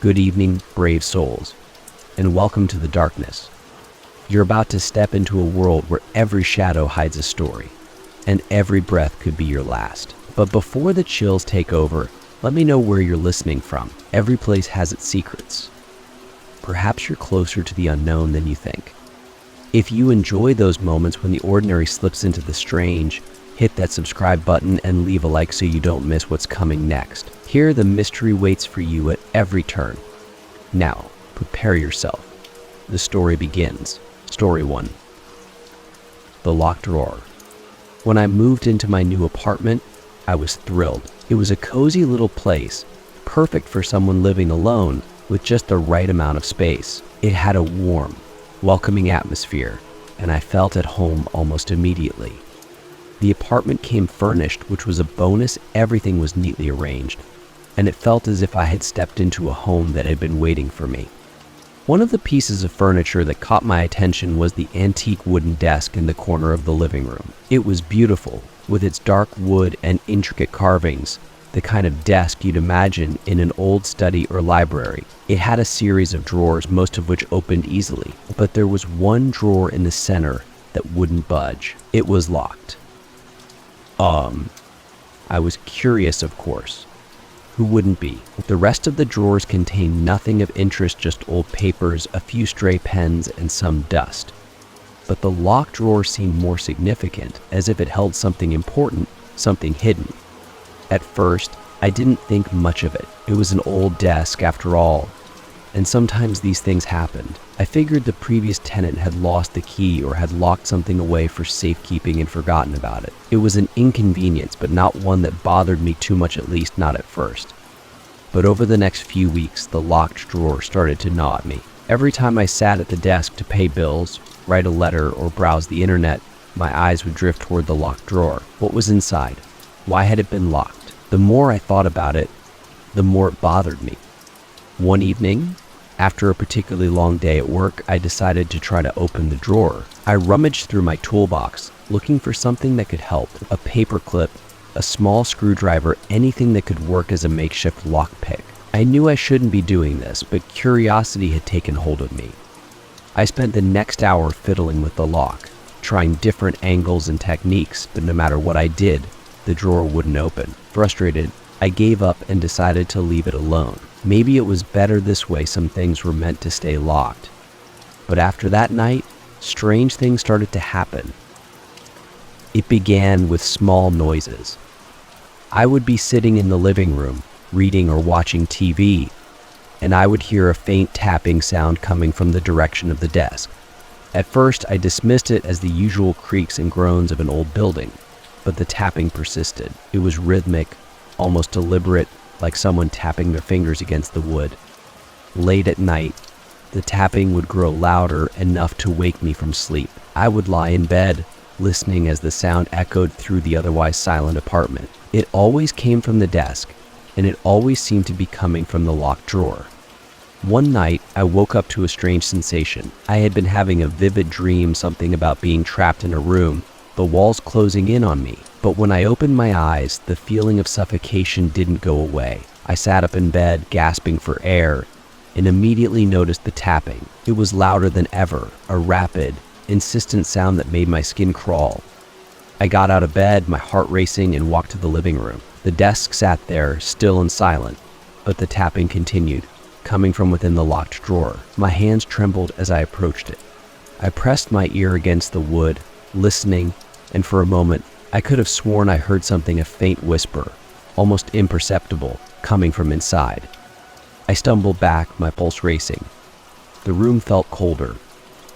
Good evening, brave souls, and welcome to the darkness. You're about to step into a world where every shadow hides a story, and every breath could be your last. But before the chills take over, let me know where you're listening from. Every place has its secrets. Perhaps you're closer to the unknown than you think. If you enjoy those moments when the ordinary slips into the strange, hit that subscribe button and leave a like so you don't miss what's coming next. Here, the mystery waits for you at every turn. Now, prepare yourself. The story begins. Story 1. The Locked Drawer. When I moved into my new apartment, I was thrilled. It was a cozy little place, perfect for someone living alone with just the right amount of space. It had a warm, welcoming atmosphere, and I felt at home almost immediately. The apartment came furnished, which was a bonus. Everything was neatly arranged, and it felt as if I had stepped into a home that had been waiting for me. One of the pieces of furniture that caught my attention was the antique wooden desk in the corner of the living room. It was beautiful, with its dark wood and intricate carvings, the kind of desk you'd imagine in an old study or library. It had a series of drawers, most of which opened easily, but there was one drawer in the center that wouldn't budge. It was locked. I was curious, of course. Who wouldn't be? The rest of the drawers contained nothing of interest, just old papers, a few stray pens, and some dust. But the locked drawer seemed more significant, as if it held something important, something hidden. At first, I didn't think much of it. It was an old desk, after all, and sometimes these things happened. I figured the previous tenant had lost the key or had locked something away for safekeeping and forgotten about it. It was an inconvenience, but not one that bothered me too much, at least not at first. But over the next few weeks, the locked drawer started to gnaw at me. Every time I sat at the desk to pay bills, write a letter, or browse the internet, my eyes would drift toward the locked drawer. What was inside? Why had it been locked? The more I thought about it, the more it bothered me. One evening, after a particularly long day at work, I decided to try to open the drawer. I rummaged through my toolbox, looking for something that could help. A paperclip, a small screwdriver, anything that could work as a makeshift lockpick. I knew I shouldn't be doing this, but curiosity had taken hold of me. I spent the next hour fiddling with the lock, trying different angles and techniques, but no matter what I did, the drawer wouldn't open. Frustrated, I gave up and decided to leave it alone. Maybe it was better this way. Some things were meant to stay locked. But after that night, strange things started to happen. It began with small noises. I would be sitting in the living room, reading or watching TV, and I would hear a faint tapping sound coming from the direction of the desk. At first, I dismissed it as the usual creaks and groans of an old building, but the tapping persisted. It was rhythmic, almost deliberate, like someone tapping their fingers against the wood. Late at night, the tapping would grow louder, enough to wake me from sleep. I would lie in bed, listening as the sound echoed through the otherwise silent apartment. It always came from the desk, and it always seemed to be coming from the locked drawer. One night, I woke up to a strange sensation. I had been having a vivid dream, something about being trapped in a room, the walls closing in on me. But when I opened my eyes, the feeling of suffocation didn't go away. I sat up in bed, gasping for air, and immediately noticed the tapping. It was louder than ever, a rapid, insistent sound that made my skin crawl. I got out of bed, my heart racing, and walked to the living room. The desk sat there, still and silent, but the tapping continued, coming from within the locked drawer. My hands trembled as I approached it. I pressed my ear against the wood, listening, and for a moment, I could have sworn I heard something, a faint whisper, almost imperceptible, coming from inside. I stumbled back, my pulse racing. The room felt colder,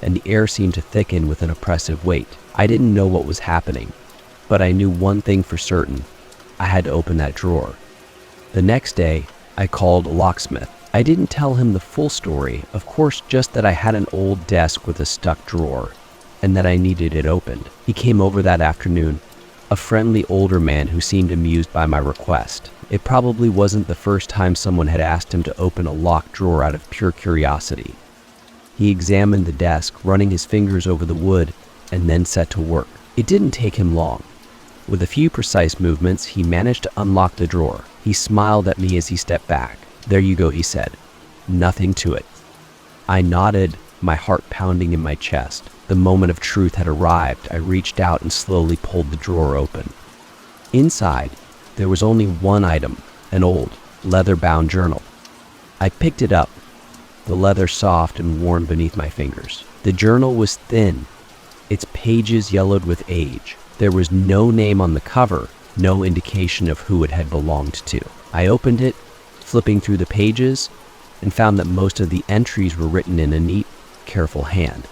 and the air seemed to thicken with an oppressive weight. I didn't know what was happening, but I knew one thing for certain. I had to open that drawer. The next day, I called a locksmith. I didn't tell him the full story, of course, just that I had an old desk with a stuck drawer, and that I needed it opened. He came over that afternoon, a friendly older man who seemed amused by my request. It probably wasn't the first time someone had asked him to open a locked drawer out of pure curiosity. He examined the desk, running his fingers over the wood, and then set to work. It didn't take him long. With a few precise movements, he managed to unlock the drawer. He smiled at me as he stepped back. "There you go," he said. Nothing to it. I nodded, my heart pounding in my chest. The moment of truth had arrived. I reached out and slowly pulled the drawer open. Inside, there was only one item, an old, leather-bound journal. I picked it up, the leather soft and worn beneath my fingers. The journal was thin, its pages yellowed with age. There was no name on the cover, no indication of who it had belonged to. I opened it, flipping through the pages, and found that most of the entries were written in a neat, careful hand.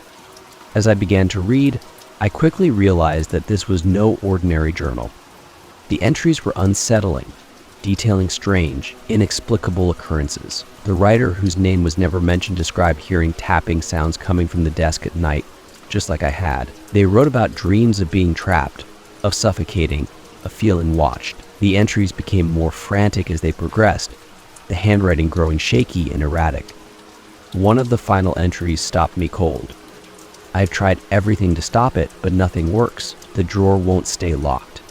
As I began to read, I quickly realized that this was no ordinary journal. The entries were unsettling, detailing strange, inexplicable occurrences. The writer, whose name was never mentioned, described hearing tapping sounds coming from the desk at night, just like I had. They wrote about dreams of being trapped, of suffocating, of feeling watched. The entries became more frantic as they progressed, the handwriting growing shaky and erratic. One of the final entries stopped me cold. I've tried everything to stop it, but nothing works. The drawer won't stay locked.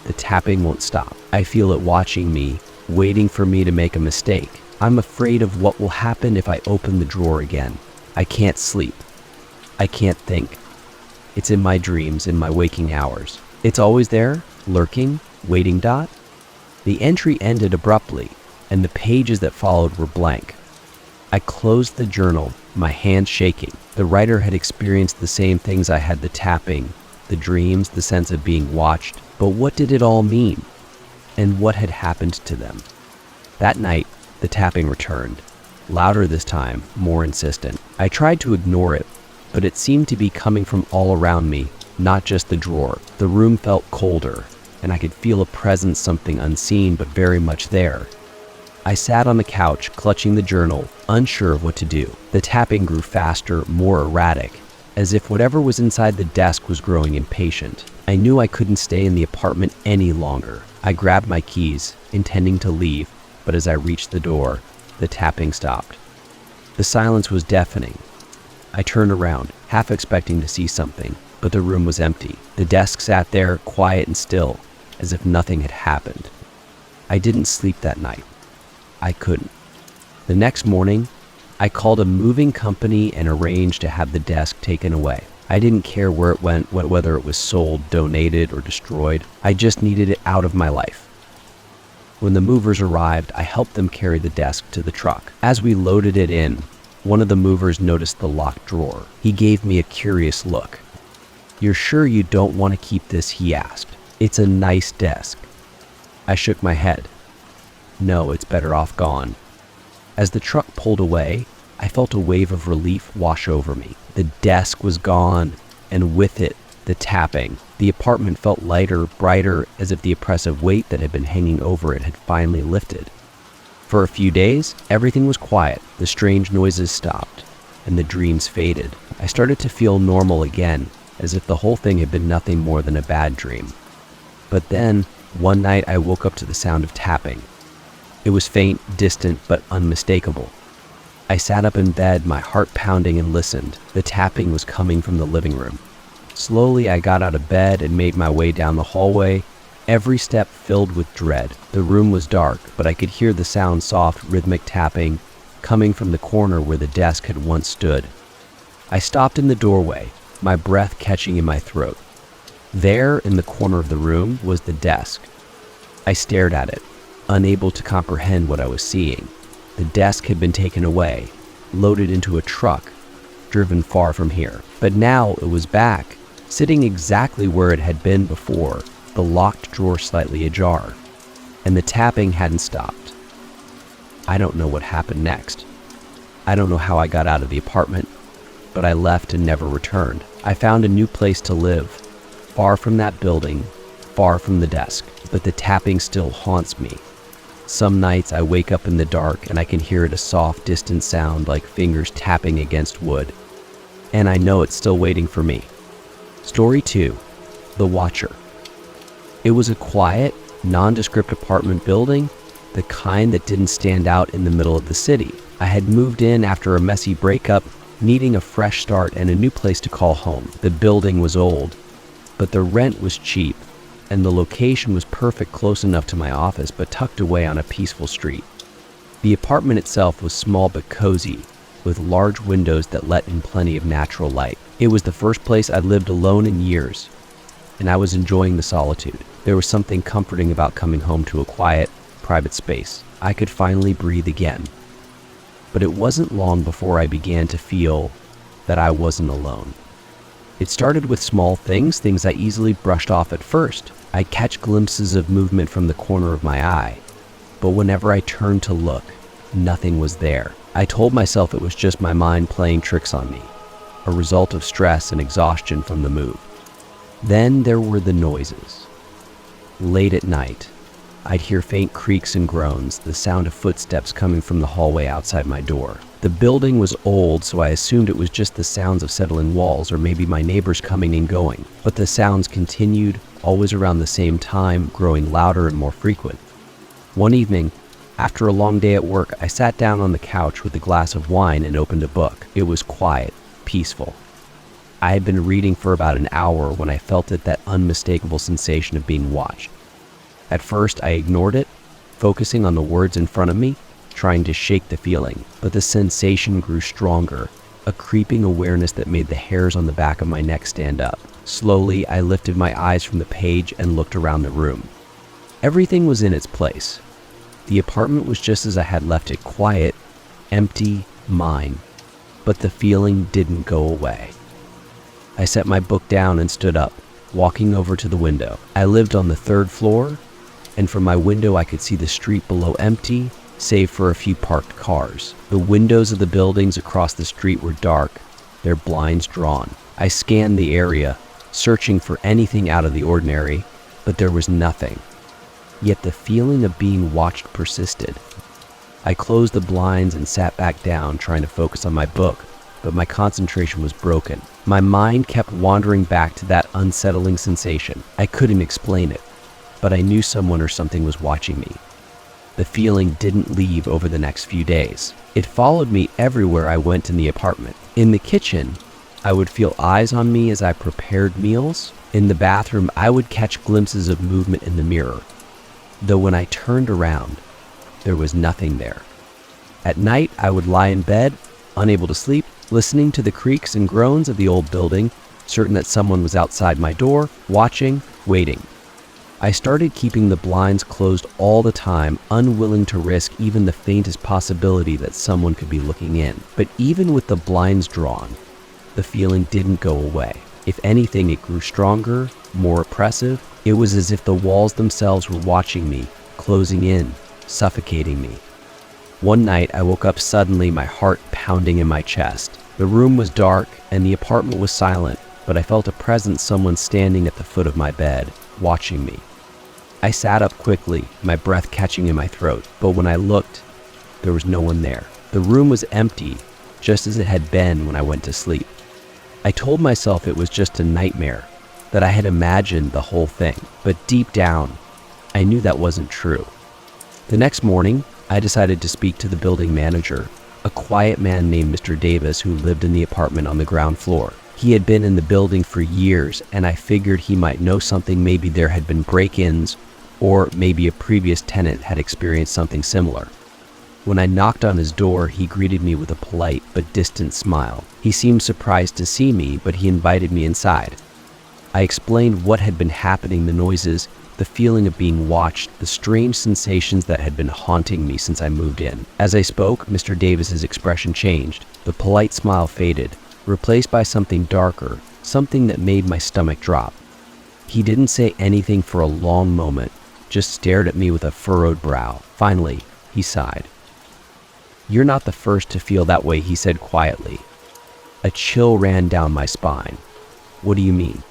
The tapping won't stop. I feel it watching me, waiting for me to make a mistake. I'm afraid of what will happen if I open the drawer again. I can't sleep. I can't think. It's in my dreams, in my waking hours. It's always there, lurking, waiting. The entry ended abruptly, and the pages that followed were blank. I closed the journal, my hands shaking. The writer had experienced the same things I had: the tapping, the dreams, the sense of being watched. But what did it all mean? And what had happened to them? That night, the tapping returned. Louder this time, more insistent. I tried to ignore it, but it seemed to be coming from all around me, not just the drawer. The room felt colder, and I could feel a presence, something unseen but very much there. I sat on the couch, clutching the journal, unsure of what to do. The tapping grew faster, more erratic, as if whatever was inside the desk was growing impatient. I knew I couldn't stay in the apartment any longer. I grabbed my keys, intending to leave, but as I reached the door, the tapping stopped. The silence was deafening. I turned around, half expecting to see something, but the room was empty. The desk sat there, quiet and still, as if nothing had happened. I didn't sleep that night. I couldn't. The next morning, I called a moving company and arranged to have the desk taken away. I didn't care where it went, whether it was sold, donated, or destroyed. I just needed it out of my life. When the movers arrived, I helped them carry the desk to the truck. As we loaded it in, one of the movers noticed the locked drawer. He gave me a curious look. "You're sure you don't want to keep this?" he asked. "It's a nice desk." I shook my head. "No, it's better off gone." As the truck pulled away, I felt a wave of relief wash over me. The desk was gone, and with it, the tapping. The apartment felt lighter, brighter, as if the oppressive weight that had been hanging over it had finally lifted. For a few days, everything was quiet. The strange noises stopped, and the dreams faded. I started to feel normal again, as if the whole thing had been nothing more than a bad dream. But then, one night I woke up to the sound of tapping. It was faint, distant, but unmistakable. I sat up in bed, my heart pounding, and listened. The tapping was coming from the living room. Slowly, I got out of bed and made my way down the hallway, every step filled with dread. The room was dark, but I could hear the sound, soft, rhythmic tapping, coming from the corner where the desk had once stood. I stopped in the doorway, my breath catching in my throat. There, in the corner of the room, was the desk. I stared at it, unable to comprehend what I was seeing. The desk had been taken away, loaded into a truck, driven far from here. But now it was back, sitting exactly where it had been before, the locked drawer slightly ajar. And the tapping hadn't stopped. I don't know what happened next. I don't know how I got out of the apartment, but I left and never returned. I found a new place to live, far from that building, far from the desk, but the tapping still haunts me. Some nights I wake up in the dark and I can hear it, a soft, distant sound like fingers tapping against wood. And I know it's still waiting for me. Story 2. The Watcher. It was a quiet, nondescript apartment building, the kind that didn't stand out in the middle of the city. I had moved in after a messy breakup, needing a fresh start and a new place to call home. The building was old, but the rent was cheap, and the location was perfect, close enough to my office, but tucked away on a peaceful street. The apartment itself was small but cozy, with large windows that let in plenty of natural light. It was the first place I'd lived alone in years, and I was enjoying the solitude. There was something comforting about coming home to a quiet, private space. I could finally breathe again. But it wasn't long before I began to feel that I wasn't alone. It started with small things I easily brushed off at first. I'd catch glimpses of movement from the corner of my eye, but whenever I turned to look, nothing was there. I told myself it was just my mind playing tricks on me, a result of stress and exhaustion from the move. Then there were the noises. Late at night, I'd hear faint creaks and groans, the sound of footsteps coming from the hallway outside my door. The building was old, so I assumed it was just the sounds of settling walls or maybe my neighbors coming and going. But the sounds continued, always around the same time, growing louder and more frequent. One evening, after a long day at work, I sat down on the couch with a glass of wine and opened a book. It was quiet, peaceful. I had been reading for about an hour when I felt that unmistakable sensation of being watched. At first, I ignored it, focusing on the words in front of me, trying to shake the feeling. But the sensation grew stronger, a creeping awareness that made the hairs on the back of my neck stand up. Slowly, I lifted my eyes from the page and looked around the room. Everything was in its place. The apartment was just as I had left it, quiet, empty, mine. But the feeling didn't go away. I set my book down and stood up, walking over to the window. I lived on the 3rd floor, and from my window I could see the street below empty, save for a few parked cars. The windows of the buildings across the street were dark, their blinds drawn. I scanned the area, searching for anything out of the ordinary, but there was nothing. Yet the feeling of being watched persisted. I closed the blinds and sat back down, trying to focus on my book, but my concentration was broken. My mind kept wandering back to that unsettling sensation. I couldn't explain it, but I knew someone or something was watching me. The feeling didn't leave over the next few days. It followed me everywhere I went in the apartment. In the kitchen, I would feel eyes on me as I prepared meals. In the bathroom, I would catch glimpses of movement in the mirror, though when I turned around, there was nothing there. At night, I would lie in bed, unable to sleep, listening to the creaks and groans of the old building, certain that someone was outside my door, watching, waiting. I started keeping the blinds closed all the time, unwilling to risk even the faintest possibility that someone could be looking in. But even with the blinds drawn, the feeling didn't go away. If anything, it grew stronger, more oppressive. It was as if the walls themselves were watching me, closing in, suffocating me. One night, I woke up suddenly, my heart pounding in my chest. The room was dark and the apartment was silent, but I felt a presence, someone standing at the foot of my bed, watching me. I sat up quickly, my breath catching in my throat, but when I looked, there was no one there. The room was empty, just as it had been when I went to sleep. I told myself it was just a nightmare, that I had imagined the whole thing, but deep down, I knew that wasn't true. The next morning, I decided to speak to the building manager, a quiet man named Mr. Davis who lived in the apartment on the ground floor. He had been in the building for years, and I figured he might know something. Maybe there had been break-ins, or maybe a previous tenant had experienced something similar. When I knocked on his door, he greeted me with a polite but distant smile. He seemed surprised to see me, but he invited me inside. I explained what had been happening, the noises, the feeling of being watched, the strange sensations that had been haunting me since I moved in. As I spoke, Mr. Davis's expression changed. The polite smile faded, replaced by something darker, something that made my stomach drop. He didn't say anything for a long moment, just stared at me with a furrowed brow. Finally, he sighed. "You're not the first to feel that way," he said quietly. A chill ran down my spine. "What do you mean?"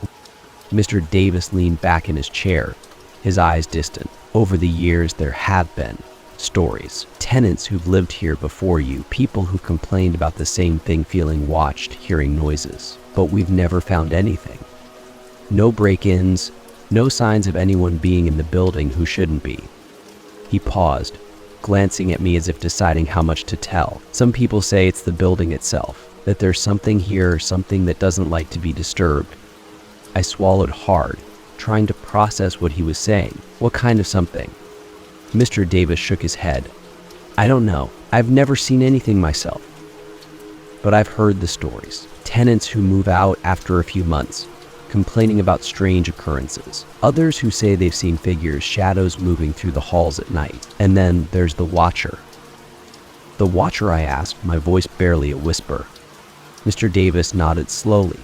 Mr. Davis leaned back in his chair, his eyes distant. "Over the years, there have been stories. Tenants who've lived here before you, people who've complained about the same thing, feeling watched, hearing noises. But we've never found anything. No break-ins, no signs of anyone being in the building who shouldn't be." He paused, glancing at me as if deciding how much to tell. "Some people say it's the building itself, that there's something here, something that doesn't like to be disturbed." I swallowed hard, trying to process what he was saying. "What kind of something?" Mr. Davis shook his head. I don't know. I've never seen anything myself. But I've heard the stories. Tenants who move out after a few months, complaining about strange occurrences. Others who say they've seen figures, shadows moving through the halls at night. And then there's the watcher. The watcher, I asked, my voice barely a whisper. Mr. Davis nodded slowly.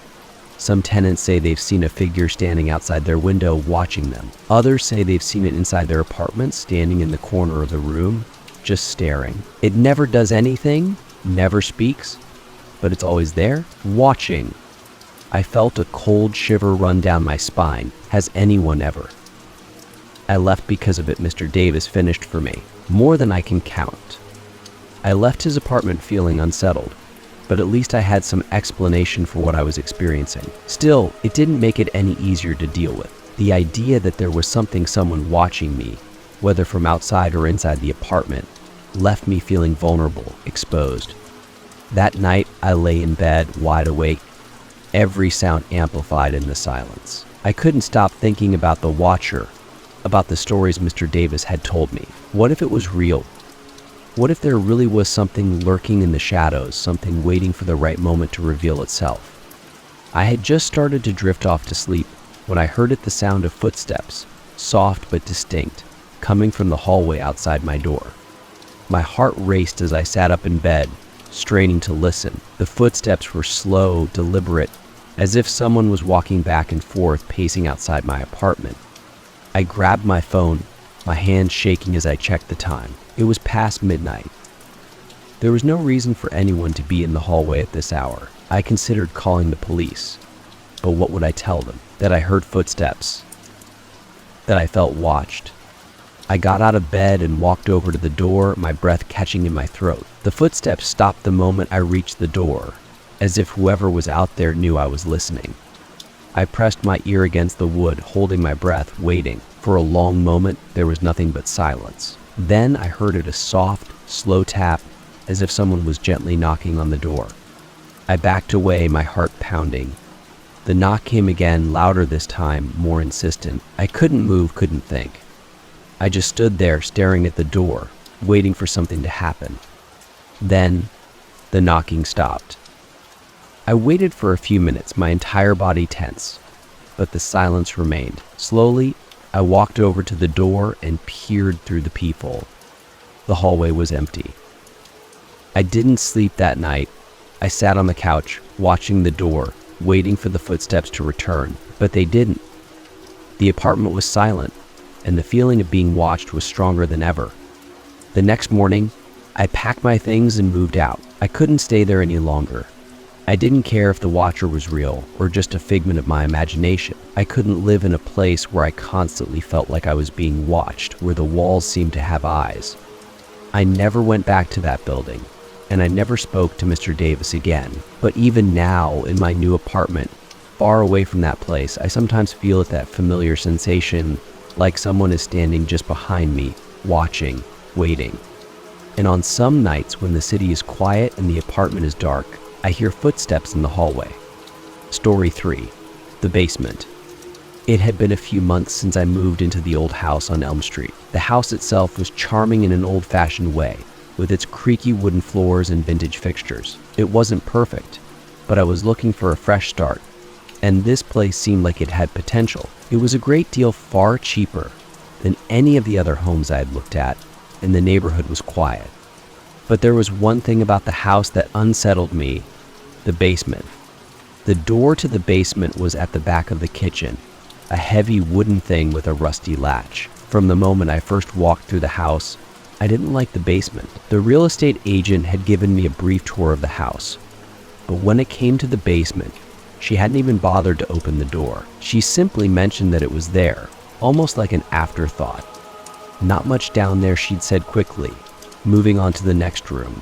Some tenants say they've seen a figure standing outside their window watching them. Others say they've seen it inside their apartment, standing in the corner of the room, just staring. It never does anything, never speaks, but it's always there, watching. I felt a cold shiver run down my spine. Has anyone ever? I left because of it, Mr. Davis finished for me. More than I can count. I left his apartment feeling unsettled, but at least I had some explanation for what I was experiencing. Still, it didn't make it any easier to deal with. The idea that there was someone watching me, whether from outside or inside the apartment, left me feeling vulnerable, exposed. That night, I lay in bed, wide awake, every sound amplified in the silence. I couldn't stop thinking about the watcher, about the stories Mr. Davis had told me. What if it was real? What if there really was something lurking in the shadows, something waiting for the right moment to reveal itself? I had just started to drift off to sleep when I heard the sound of footsteps, soft but distinct, coming from the hallway outside my door. My heart raced as I sat up in bed, straining to listen. The footsteps were slow, deliberate, as if someone was walking back and forth, pacing outside my apartment. I grabbed my phone, my hand shaking as I checked the time. It was past midnight. There was no reason for anyone to be in the hallway at this hour. I considered calling the police, but what would I tell them? That I heard footsteps, that I felt watched. I got out of bed and walked over to the door, my breath catching in my throat. The footsteps stopped the moment I reached the door, as if whoever was out there knew I was listening. I pressed my ear against the wood, holding my breath, waiting. For a long moment, there was nothing but silence. Then I heard a soft, slow tap, as if someone was gently knocking on the door. I backed away, my heart pounding. The knock came again, louder this time, more insistent. I couldn't move, couldn't think. I just stood there, staring at the door, waiting for something to happen. Then, the knocking stopped. I waited for a few minutes, my entire body tense, but the silence remained. Slowly, I walked over to the door and peered through the peephole. The hallway was empty. I didn't sleep that night. I sat on the couch, watching the door, waiting for the footsteps to return, but they didn't. The apartment was silent, and the feeling of being watched was stronger than ever. The next morning, I packed my things and moved out. I couldn't stay there any longer. I didn't care if the watcher was real or just a figment of my imagination. I couldn't live in a place where I constantly felt like I was being watched, where the walls seemed to have eyes. I never went back to that building, and I never spoke to Mr. Davis again. But even now, in my new apartment, far away from that place, I sometimes feel that familiar sensation, like someone is standing just behind me, watching, waiting. And on some nights when the city is quiet and the apartment is dark, I hear footsteps in the hallway. Story 3. The basement. It had been a few months since I moved into the old house on Elm Street. The house itself was charming in an old-fashioned way, with its creaky wooden floors and vintage fixtures. It wasn't perfect, but I was looking for a fresh start, and this place seemed like it had potential. It was a great deal far cheaper than any of the other homes I had looked at, and the neighborhood was quiet. But there was one thing about the house that unsettled me: the basement. The door to the basement was at the back of the kitchen, a heavy wooden thing with a rusty latch. From the moment I first walked through the house, I didn't like the basement. The real estate agent had given me a brief tour of the house, but when it came to the basement, she hadn't even bothered to open the door. She simply mentioned that it was there, almost like an afterthought. "Not much down there," she'd said quickly, moving on to the next room.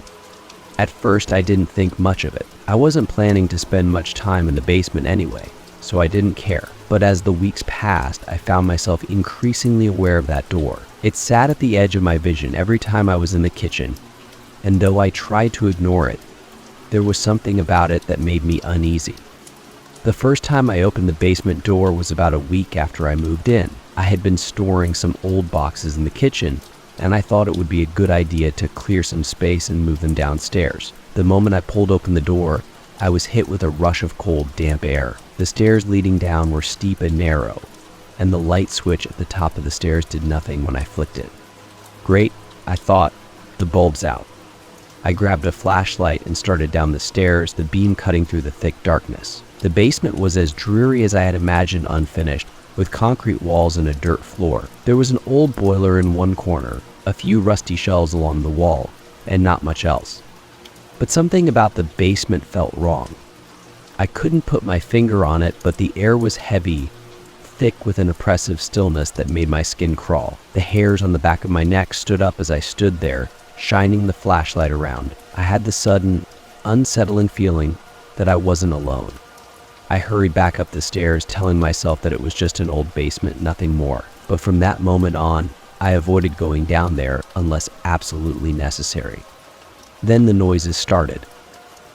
At first, I didn't think much of it. I wasn't planning to spend much time in the basement anyway, so I didn't care. But as the weeks passed, I found myself increasingly aware of that door. It sat at the edge of my vision every time I was in the kitchen, and though I tried to ignore it, there was something about it that made me uneasy. The first time I opened the basement door was about a week after I moved in. I had been storing some old boxes in the kitchen, and I thought it would be a good idea to clear some space and move them downstairs. The moment I pulled open the door, I was hit with a rush of cold, damp air. The stairs leading down were steep and narrow, and the light switch at the top of the stairs did nothing when I flicked it. Great, I thought, the bulb's out. I grabbed a flashlight and started down the stairs, the beam cutting through the thick darkness. The basement was as dreary as I had imagined, unfinished, with concrete walls and a dirt floor. There was an old boiler in one corner, a few rusty shelves along the wall, and not much else. But something about the basement felt wrong. I couldn't put my finger on it, but the air was heavy, thick with an oppressive stillness that made my skin crawl. The hairs on the back of my neck stood up as I stood there, shining the flashlight around. I had the sudden, unsettling feeling that I wasn't alone. I hurried back up the stairs, telling myself that it was just an old basement, nothing more. But from that moment on, I avoided going down there unless absolutely necessary. Then the noises started.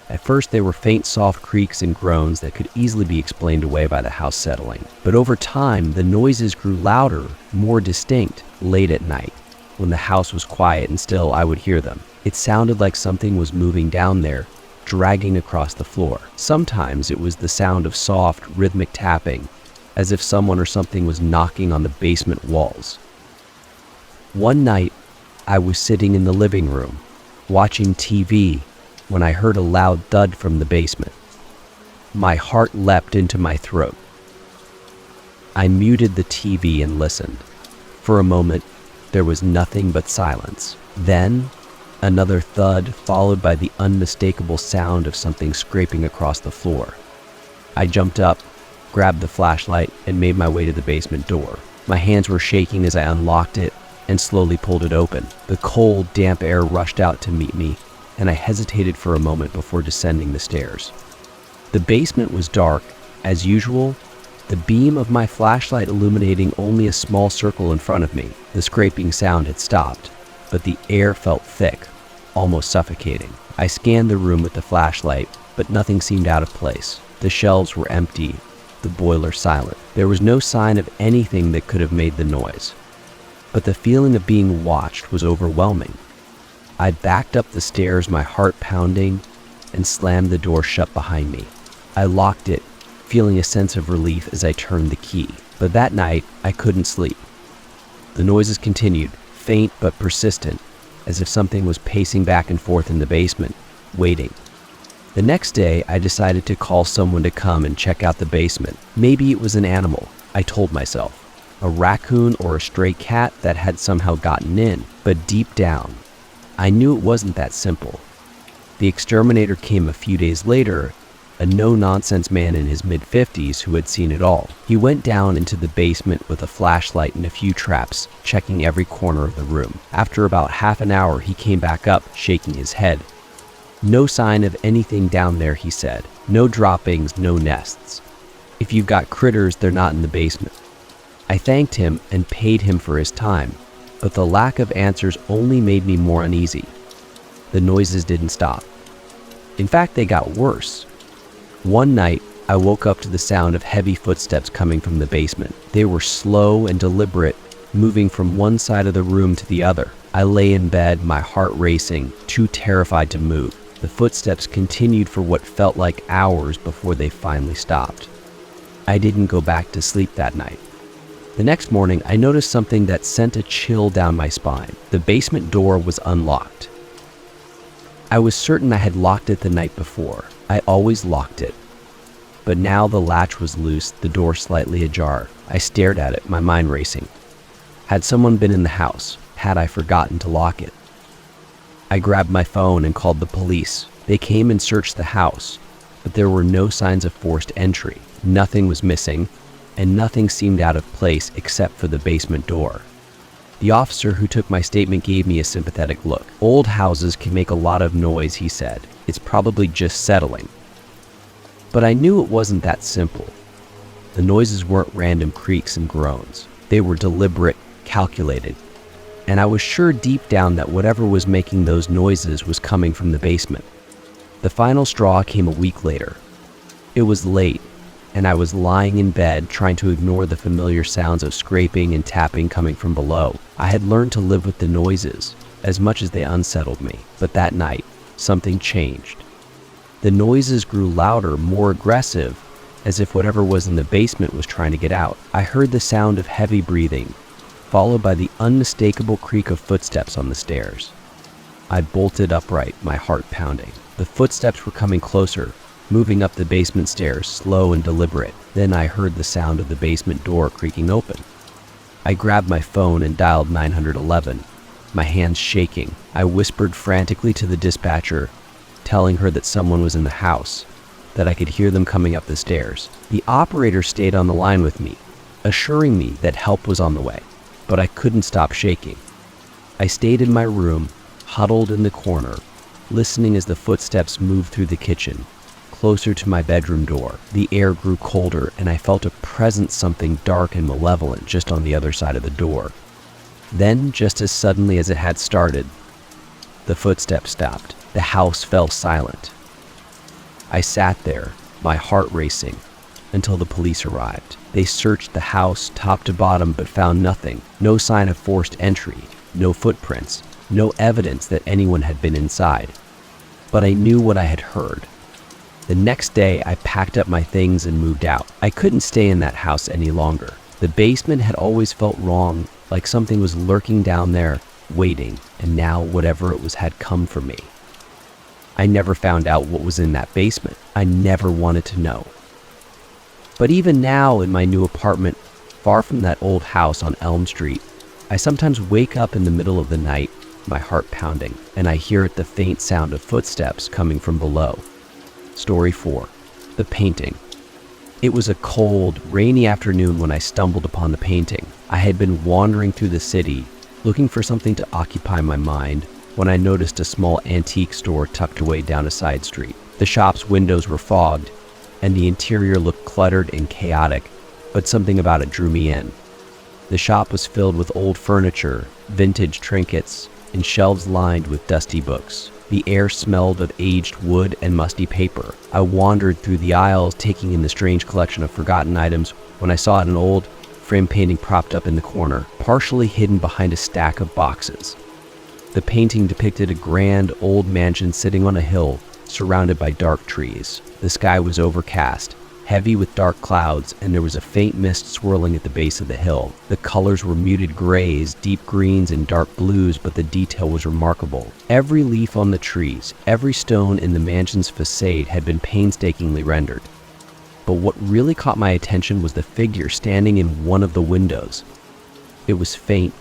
At first, they were faint, soft creaks and groans that could easily be explained away by the house settling. But over time, the noises grew louder, more distinct. Late at night, when the house was quiet and still, I would hear them. It sounded like something was moving down there, dragging across the floor. Sometimes it was the sound of soft, rhythmic tapping, as if someone or something was knocking on the basement walls. One night, I was sitting in the living room, watching TV, when I heard a loud thud from the basement. My heart leapt into my throat. I muted the TV and listened. For a moment, there was nothing but silence. Then, another thud, followed by the unmistakable sound of something scraping across the floor. I jumped up, grabbed the flashlight, and made my way to the basement door. My hands were shaking as I unlocked it and slowly pulled it open. The cold, damp air rushed out to meet me, and I hesitated for a moment before descending the stairs. The basement was dark, as usual, the beam of my flashlight illuminating only a small circle in front of me. The scraping sound had stopped, but the air felt thick, almost suffocating. I scanned the room with the flashlight, but nothing seemed out of place. The shelves were empty, the boiler silent. There was no sign of anything that could have made the noise. But the feeling of being watched was overwhelming. I backed up the stairs, my heart pounding, and slammed the door shut behind me. I locked it, feeling a sense of relief as I turned the key. But that night, I couldn't sleep. The noises continued, faint but persistent, as if something was pacing back and forth in the basement, waiting. The next day, I decided to call someone to come and check out the basement. Maybe it was an animal, I told myself. A raccoon or a stray cat that had somehow gotten in. But deep down, I knew it wasn't that simple. The exterminator came a few days later, a no-nonsense man in his mid-50s who had seen it all. He went down into the basement with a flashlight and a few traps, checking every corner of the room. After about half an hour, he came back up, shaking his head. No sign of anything down there, he said. No droppings, no nests. If you've got critters, they're not in the basement. I thanked him and paid him for his time, but the lack of answers only made me more uneasy. The noises didn't stop. In fact, they got worse. One night, I woke up to the sound of heavy footsteps coming from the basement. They were slow and deliberate, moving from one side of the room to the other. I lay in bed, my heart racing, too terrified to move. The footsteps continued for what felt like hours before they finally stopped. I didn't go back to sleep that night. The next morning, I noticed something that sent a chill down my spine. The basement door was unlocked. I was certain I had locked it the night before. I always locked it. But now the latch was loose, the door slightly ajar. I stared at it, my mind racing. Had someone been in the house? Had I forgotten to lock it? I grabbed my phone and called the police. They came and searched the house, but there were no signs of forced entry. Nothing was missing, and nothing seemed out of place except for the basement door. The officer who took my statement gave me a sympathetic look. Old houses can make a lot of noise, he said. It's probably just settling. But I knew it wasn't that simple. The noises weren't random creaks and groans. They were deliberate, calculated. And I was sure deep down that whatever was making those noises was coming from the basement. The final straw came a week later. It was late, and I was lying in bed trying to ignore the familiar sounds of scraping and tapping coming from below. I had learned to live with the noises, as much as they unsettled me. But that night, something changed. The noises grew louder, more aggressive, as if whatever was in the basement was trying to get out. I heard the sound of heavy breathing, followed by the unmistakable creak of footsteps on the stairs. I bolted upright, my heart pounding. The footsteps were coming closer, moving up the basement stairs, slow and deliberate. Then I heard the sound of the basement door creaking open. I grabbed my phone and dialed 911, my hands shaking. I whispered frantically to the dispatcher, telling her that someone was in the house, that I could hear them coming up the stairs. The operator stayed on the line with me, assuring me that help was on the way, but I couldn't stop shaking. I stayed in my room, huddled in the corner, listening as the footsteps moved through the kitchen, closer to my bedroom door. The air grew colder, and I felt a presence, something dark and malevolent, just on the other side of the door. Then, just as suddenly as it had started, the footsteps stopped. The house fell silent. I sat there, my heart racing, until the police arrived. They searched the house top to bottom but found nothing. No sign of forced entry, no footprints, no evidence that anyone had been inside. But I knew what I had heard. The next day, I packed up my things and moved out. I couldn't stay in that house any longer. The basement had always felt wrong, like something was lurking down there, waiting, and now whatever it was had come for me. I never found out what was in that basement. I never wanted to know. But even now, in my new apartment, far from that old house on Elm Street, I sometimes wake up in the middle of the night, my heart pounding, and I hear the faint sound of footsteps coming from below. Story 4. The painting. It was a cold, rainy afternoon when I stumbled upon the painting. I had been wandering through the city, looking for something to occupy my mind, when I noticed a small antique store tucked away down a side street. The shop's windows were fogged, and the interior looked cluttered and chaotic, but something about it drew me in. The shop was filled with old furniture, vintage trinkets, and shelves lined with dusty books. The air smelled of aged wood and musty paper. I wandered through the aisles, taking in the strange collection of forgotten items, when I saw an old frame painting propped up in the corner, partially hidden behind a stack of boxes. The painting depicted a grand old mansion sitting on a hill, surrounded by dark trees. The sky was overcast, heavy with dark clouds, and there was a faint mist swirling at the base of the hill. The colors were muted grays, deep greens, and dark blues, but the detail was remarkable. Every leaf on the trees, every stone in the mansion's facade had been painstakingly rendered. But what really caught my attention was the figure standing in one of the windows. It was faint,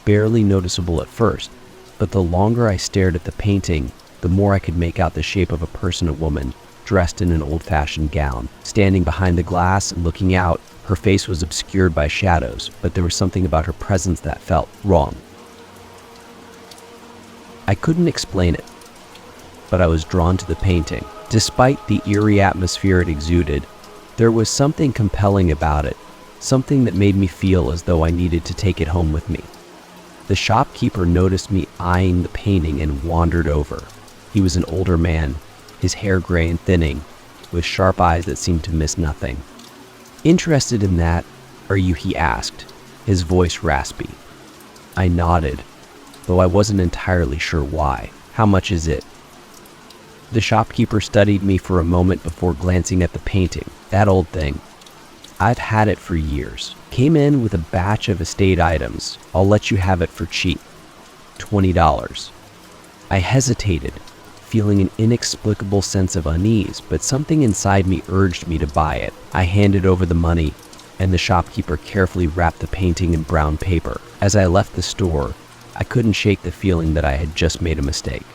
barely noticeable at first, but the longer I stared at the painting, the more I could make out the shape of a person or woman, dressed in an old-fashioned gown. Standing behind the glass and looking out, her face was obscured by shadows, but there was something about her presence that felt wrong. I couldn't explain it, but I was drawn to the painting. Despite the eerie atmosphere it exuded, there was something compelling about it, something that made me feel as though I needed to take it home with me. The shopkeeper noticed me eyeing the painting and wandered over. He was an older man, his hair gray and thinning, with sharp eyes that seemed to miss nothing. "Interested in that, are you?" he asked, his voice raspy. I nodded, though I wasn't entirely sure why. "How much is it?" The shopkeeper studied me for a moment before glancing at the painting. "That old thing. I've had it for years. Came in with a batch of estate items. I'll let you have it for cheap. $20. I hesitated, feeling an inexplicable sense of unease, but something inside me urged me to buy it. I handed over the money, and the shopkeeper carefully wrapped the painting in brown paper. As I left the store, I couldn't shake the feeling that I had just made a mistake.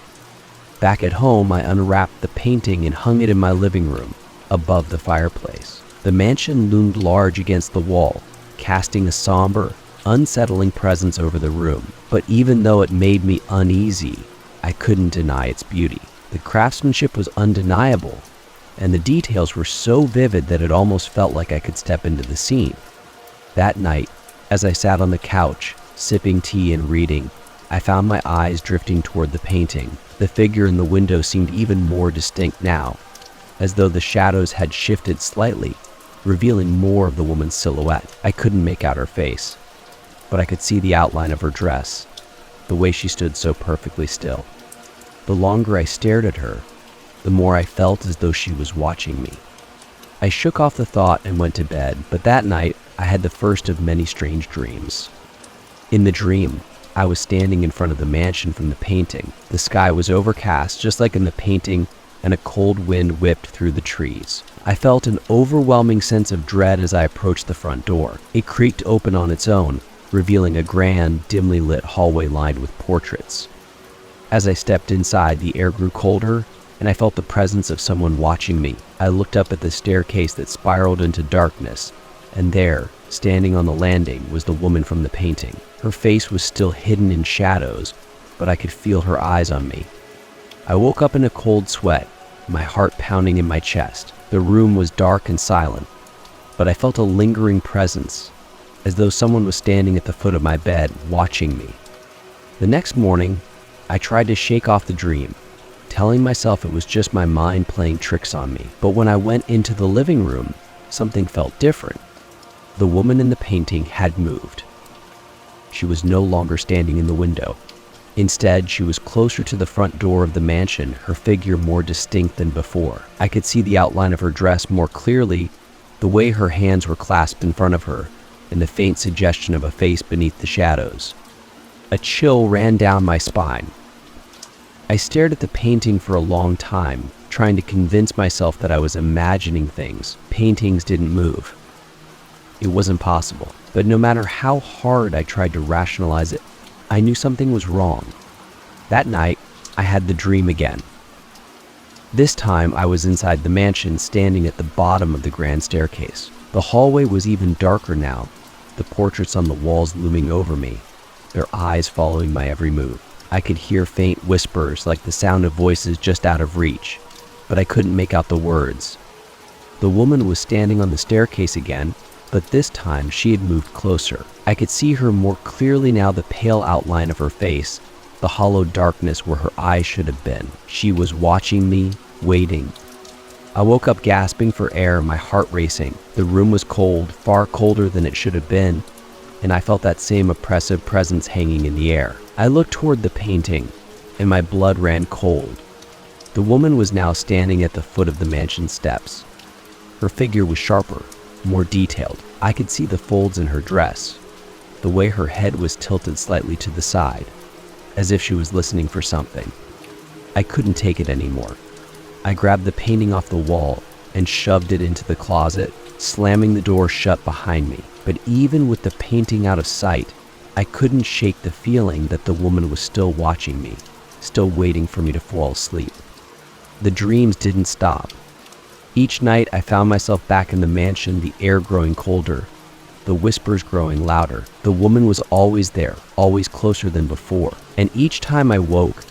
Back at home, I unwrapped the painting and hung it in my living room, above the fireplace. The mansion loomed large against the wall, casting a somber, unsettling presence over the room. But even though it made me uneasy, I couldn't deny its beauty. The craftsmanship was undeniable, and the details were so vivid that it almost felt like I could step into the scene. That night, as I sat on the couch, sipping tea and reading, I found my eyes drifting toward the painting. The figure in the window seemed even more distinct now, as though the shadows had shifted slightly, revealing more of the woman's silhouette. I couldn't make out her face, but I could see the outline of her dress, the way she stood so perfectly still. The longer I stared at her, the more I felt as though she was watching me. I shook off the thought and went to bed, but that night I had the first of many strange dreams. In the dream, I was standing in front of the mansion from the painting. The sky was overcast, just like in the painting, and a cold wind whipped through the trees. I felt an overwhelming sense of dread as I approached the front door. It creaked open on its own, revealing a grand, dimly lit hallway lined with portraits. As I stepped inside, the air grew colder, and I felt the presence of someone watching me. I looked up at the staircase that spiraled into darkness, and there, standing on the landing, was the woman from the painting. Her face was still hidden in shadows, but I could feel her eyes on me. I woke up in a cold sweat, my heart pounding in my chest. The room was dark and silent, but I felt a lingering presence, as though someone was standing at the foot of my bed, watching me. The next morning, I tried to shake off the dream, telling myself it was just my mind playing tricks on me. But when I went into the living room, something felt different. The woman in the painting had moved. She was no longer standing in the window. Instead, she was closer to the front door of the mansion, her figure more distinct than before. I could see the outline of her dress more clearly, the way her hands were clasped in front of her, and the faint suggestion of a face beneath the shadows. A chill ran down my spine. I stared at the painting for a long time, trying to convince myself that I was imagining things. Paintings didn't move. It wasn't possible. But no matter how hard I tried to rationalize it, I knew something was wrong. That night, I had the dream again. This time, I was inside the mansion, standing at the bottom of the grand staircase. The hallway was even darker now, the portraits on the walls looming over me, their eyes following my every move. I could hear faint whispers, like the sound of voices just out of reach, but I couldn't make out the words. The woman was standing on the staircase again, but this time she had moved closer. I could see her more clearly now, the pale outline of her face, the hollow darkness where her eyes should have been. She was watching me, waiting. I woke up gasping for air, my heart racing. The room was cold, far colder than it should have been, and I felt that same oppressive presence hanging in the air. I looked toward the painting, and my blood ran cold. The woman was now standing at the foot of the mansion steps. Her figure was sharper, more detailed. I could see the folds in her dress, the way her head was tilted slightly to the side, as if she was listening for something. I couldn't take it anymore. I grabbed the painting off the wall and shoved it into the closet, slamming the door shut behind me. But even with the painting out of sight, I couldn't shake the feeling that the woman was still watching me, still waiting for me to fall asleep. The dreams didn't stop. Each night I found myself back in the mansion, the air growing colder, the whispers growing louder. The woman was always there, always closer than before. And each time I woke,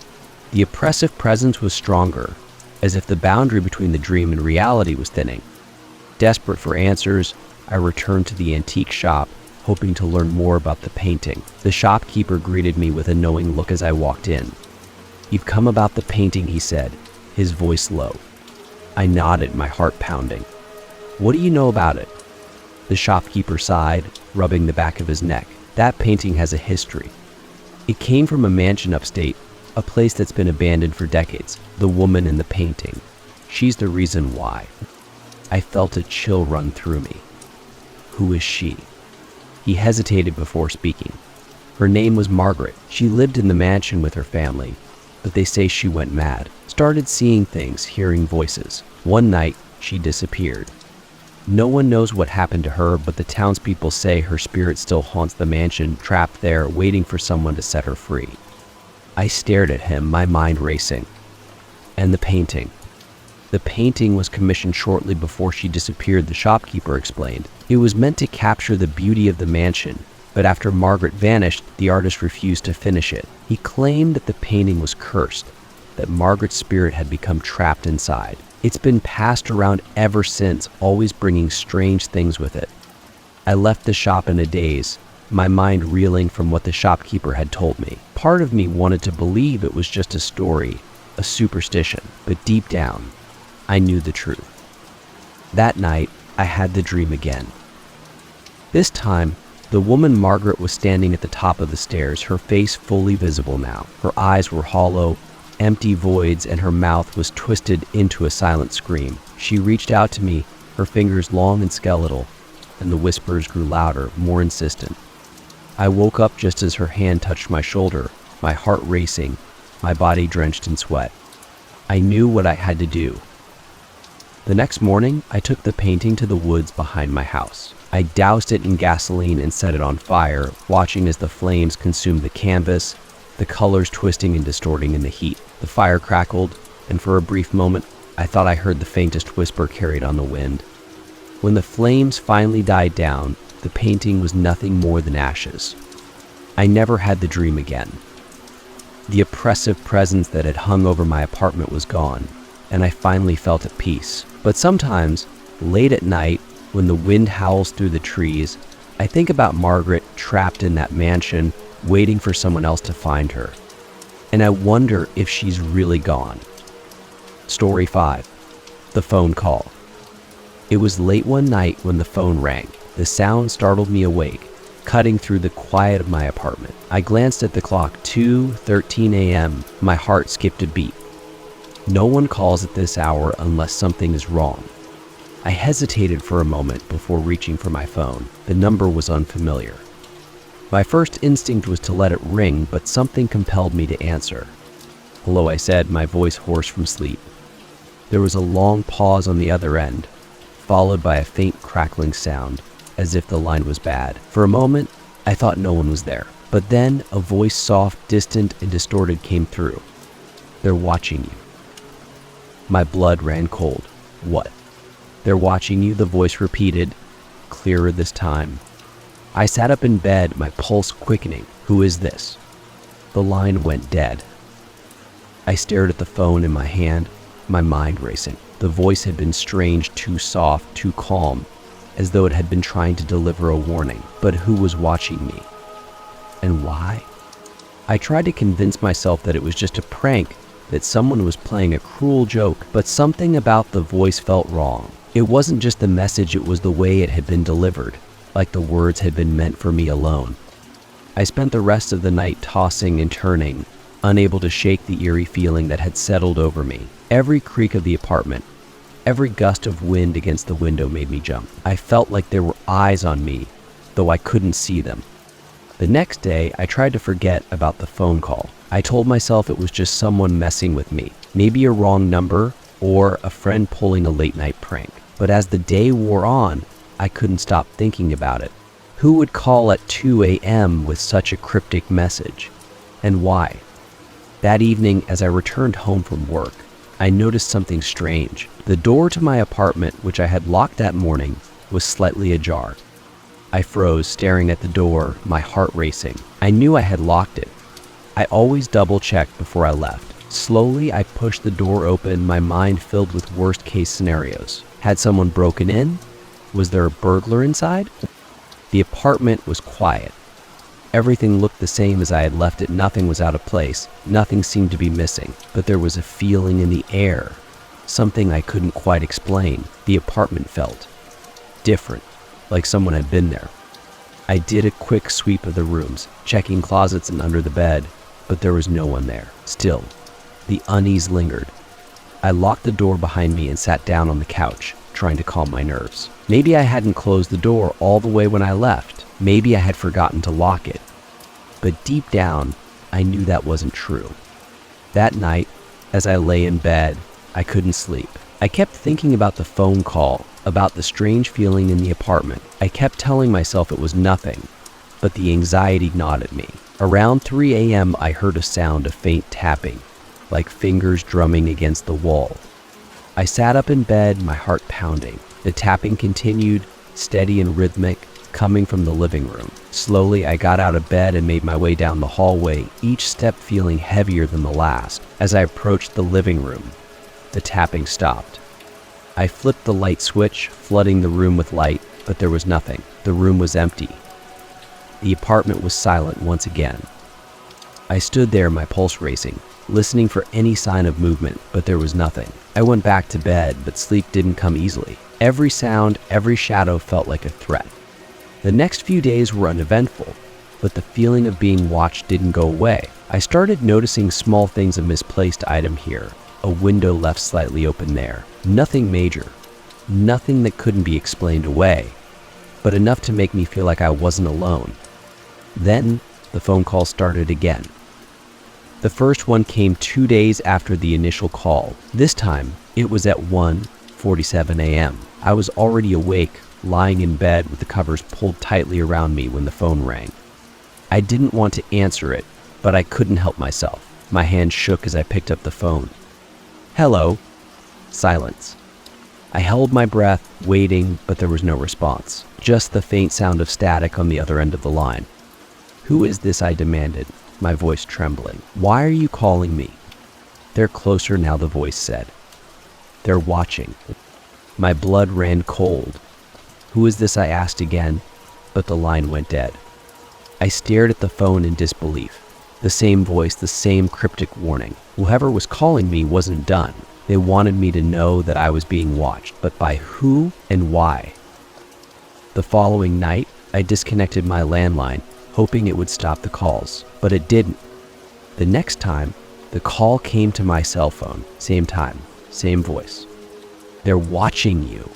the oppressive presence was stronger, as if the boundary between the dream and reality was thinning. Desperate for answers, I returned to the antique shop, hoping to learn more about the painting. The shopkeeper greeted me with a knowing look as I walked in. "You've come about the painting," he said, his voice low. I nodded, my heart pounding. "What do you know about it?" The shopkeeper sighed, rubbing the back of his neck. "That painting has a history. It came from a mansion upstate, a place that's been abandoned for decades. The woman in the painting, she's the reason why." I felt a chill run through me. "Who is she?" He hesitated before speaking. "Her name was Margaret. She lived in the mansion with her family, but they say she went mad. Started seeing things, hearing voices. One night, she disappeared. No one knows what happened to her, but the townspeople say her spirit still haunts the mansion, trapped there, waiting for someone to set her free." I stared at him, my mind racing. "And the painting?" "The painting was commissioned shortly before she disappeared," the shopkeeper explained. "It was meant to capture the beauty of the mansion, but after Margaret vanished, the artist refused to finish it. He claimed that the painting was cursed, that Margaret's spirit had become trapped inside. It's been passed around ever since, always bringing strange things with it." I left the shop in a daze, my mind reeling from what the shopkeeper had told me. Part of me wanted to believe it was just a story, a superstition, but deep down, I knew the truth. That night, I had the dream again. This time, the woman Margaret was standing at the top of the stairs, her face fully visible now. Her eyes were hollow, empty voids, and her mouth was twisted into a silent scream. She reached out to me, her fingers long and skeletal, and the whispers grew louder, more insistent. I woke up just as her hand touched my shoulder, my heart racing, my body drenched in sweat. I knew what I had to do. The next morning, I took the painting to the woods behind my house. I doused it in gasoline and set it on fire, watching as the flames consumed the canvas, the colors twisting and distorting in the heat. The fire crackled, and for a brief moment, I thought I heard the faintest whisper carried on the wind. When the flames finally died down, the painting was nothing more than ashes. I never had the dream again. The oppressive presence that had hung over my apartment was gone, and I finally felt at peace. But sometimes, late at night, when the wind howls through the trees, I think about Margaret trapped in that mansion, waiting for someone else to find her. And I wonder if she's really gone. Story 5. The phone call. It was late one night when the phone rang. The sound startled me awake, cutting through the quiet of my apartment. I glanced at the clock, 2:13 a.m. My heart skipped a beat. No one calls at this hour unless something is wrong. I hesitated for a moment before reaching for my phone. The number was unfamiliar. My first instinct was to let it ring, but something compelled me to answer. "Hello," I said, my voice hoarse from sleep. There was a long pause on the other end, followed by a faint crackling sound, as if the line was bad. For a moment, I thought no one was there. But then a voice, soft, distant, and distorted, came through. "They're watching you." My blood ran cold. What? "They're watching you," the voice repeated, clearer this time. I sat up in bed, my pulse quickening. "Who is this?" The line went dead. I stared at the phone in my hand, my mind racing. The voice had been strange, too soft, too calm, as though it had been trying to deliver a warning. But who was watching me? And why? I tried to convince myself that it was just a prank, that someone was playing a cruel joke, but something about the voice felt wrong. It wasn't just the message, it was the way it had been delivered, like the words had been meant for me alone. I spent the rest of the night tossing and turning, unable to shake the eerie feeling that had settled over me. Every creak of the apartment, every gust of wind against the window made me jump. I felt like there were eyes on me, though I couldn't see them. The next day, I tried to forget about the phone call. I told myself it was just someone messing with me, maybe a wrong number or a friend pulling a late-night prank. But as the day wore on, I couldn't stop thinking about it. Who would call at 2 a.m. with such a cryptic message? And why? That evening, as I returned home from work, I noticed something strange. The door to my apartment, which I had locked that morning, was slightly ajar. I froze, staring at the door, my heart racing. I knew I had locked it. I always double-checked before I left. Slowly, I pushed the door open, my mind filled with worst-case scenarios. Had someone broken in? Was there a burglar inside? The apartment was quiet. Everything looked the same as I had left it. Nothing was out of place. Nothing seemed to be missing. But there was a feeling in the air. Something I couldn't quite explain. The apartment felt different, like someone had been there. I did a quick sweep of the rooms, checking closets and under the bed, but there was no one there. Still, the unease lingered. I locked the door behind me and sat down on the couch, trying to calm my nerves. Maybe I hadn't closed the door all the way when I left. Maybe I had forgotten to lock it. But deep down, I knew that wasn't true. That night, as I lay in bed, I couldn't sleep. I kept thinking about the phone call, about the strange feeling in the apartment. I kept telling myself it was nothing, but the anxiety gnawed at me. Around 3 a.m., I heard a sound of faint tapping, like fingers drumming against the wall. I sat up in bed, my heart pounding. The tapping continued, steady and rhythmic, coming from the living room. Slowly, I got out of bed and made my way down the hallway, each step feeling heavier than the last. As I approached the living room, the tapping stopped. I flipped the light switch, flooding the room with light, but there was nothing. The room was empty. The apartment was silent once again. I stood there, my pulse racing, listening for any sign of movement, but there was nothing. I went back to bed, but sleep didn't come easily. Every sound, every shadow felt like a threat. The next few days were uneventful, but the feeling of being watched didn't go away. I started noticing small things, a misplaced item here, a window left slightly open there. Nothing major, nothing that couldn't be explained away, but enough to make me feel like I wasn't alone. Then the phone call started again. The first one came 2 days after the initial call. This time, it was at 1:47 a.m. I was already awake, lying in bed with the covers pulled tightly around me when the phone rang. I didn't want to answer it, but I couldn't help myself. My hand shook as I picked up the phone. "Hello." Silence. I held my breath, waiting, but there was no response. Just the faint sound of static on the other end of the line. "Who is this?" I demanded, my voice trembling. "Why are you calling me?" "They're closer now," the voice said. "They're watching." My blood ran cold. "Who is this?" I asked again, but the line went dead. I stared at the phone in disbelief. The same voice, the same cryptic warning. Whoever was calling me wasn't done. They wanted me to know that I was being watched, but by who and why? The following night, I disconnected my landline, hoping it would stop the calls, but it didn't. The next time, the call came to my cell phone. Same time, same voice. "They're watching you."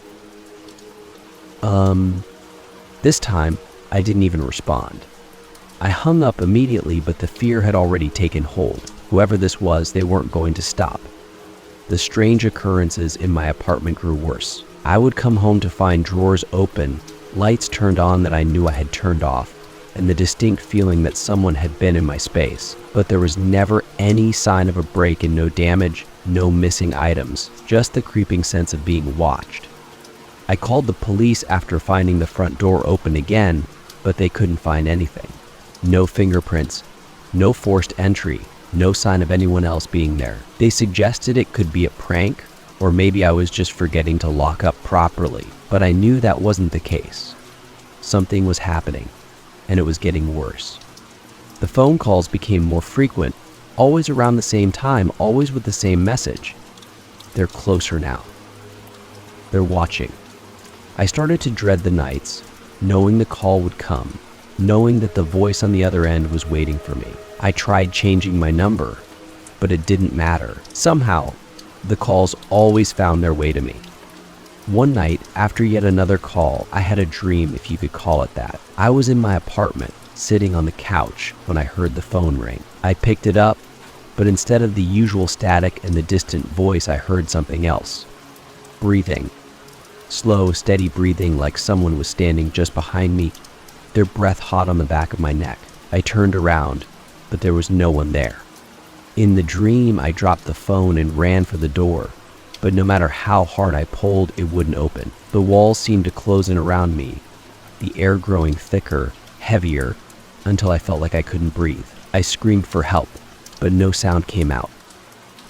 This time, I didn't even respond. I hung up immediately, but the fear had already taken hold. Whoever this was, they weren't going to stop. The strange occurrences in my apartment grew worse. I would come home to find drawers open, lights turned on that I knew I had turned off, and the distinct feeling that someone had been in my space. But there was never any sign of a break and no damage, no missing items, just the creeping sense of being watched. I called the police after finding the front door open again, but they couldn't find anything. No fingerprints, no forced entry, no sign of anyone else being there. They suggested it could be a prank, or maybe I was just forgetting to lock up properly, but I knew that wasn't the case. Something was happening, and it was getting worse. The phone calls became more frequent, always around the same time, always with the same message. "They're closer now. They're watching." I started to dread the nights, knowing the call would come, knowing that the voice on the other end was waiting for me. I tried changing my number, but it didn't matter. Somehow, the calls always found their way to me. One night, after yet another call, I had a dream, if you could call it that. I was in my apartment, sitting on the couch, when I heard the phone ring. I picked it up, but instead of the usual static and the distant voice, I heard something else. Breathing. Slow, steady breathing, like someone was standing just behind me, their breath hot on the back of my neck. I turned around, but there was no one there. In the dream, I dropped the phone and ran for the door, but no matter how hard I pulled, it wouldn't open. The walls seemed to close in around me, the air growing thicker, heavier, until I felt like I couldn't breathe. I screamed for help, but no sound came out.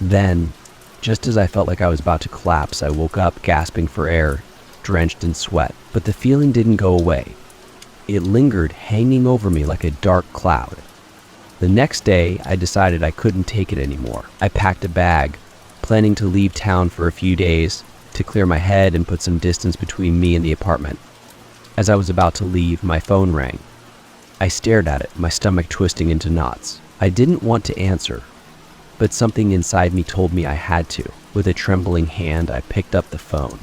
Then, just as I felt like I was about to collapse, I woke up gasping for air, drenched in sweat. But the feeling didn't go away. It lingered, hanging over me like a dark cloud. The next day, I decided I couldn't take it anymore. I packed a bag, planning to leave town for a few days to clear my head and put some distance between me and the apartment. As I was about to leave, my phone rang. I stared at it, my stomach twisting into knots. I didn't want to answer, but something inside me told me I had to. With a trembling hand, I picked up the phone.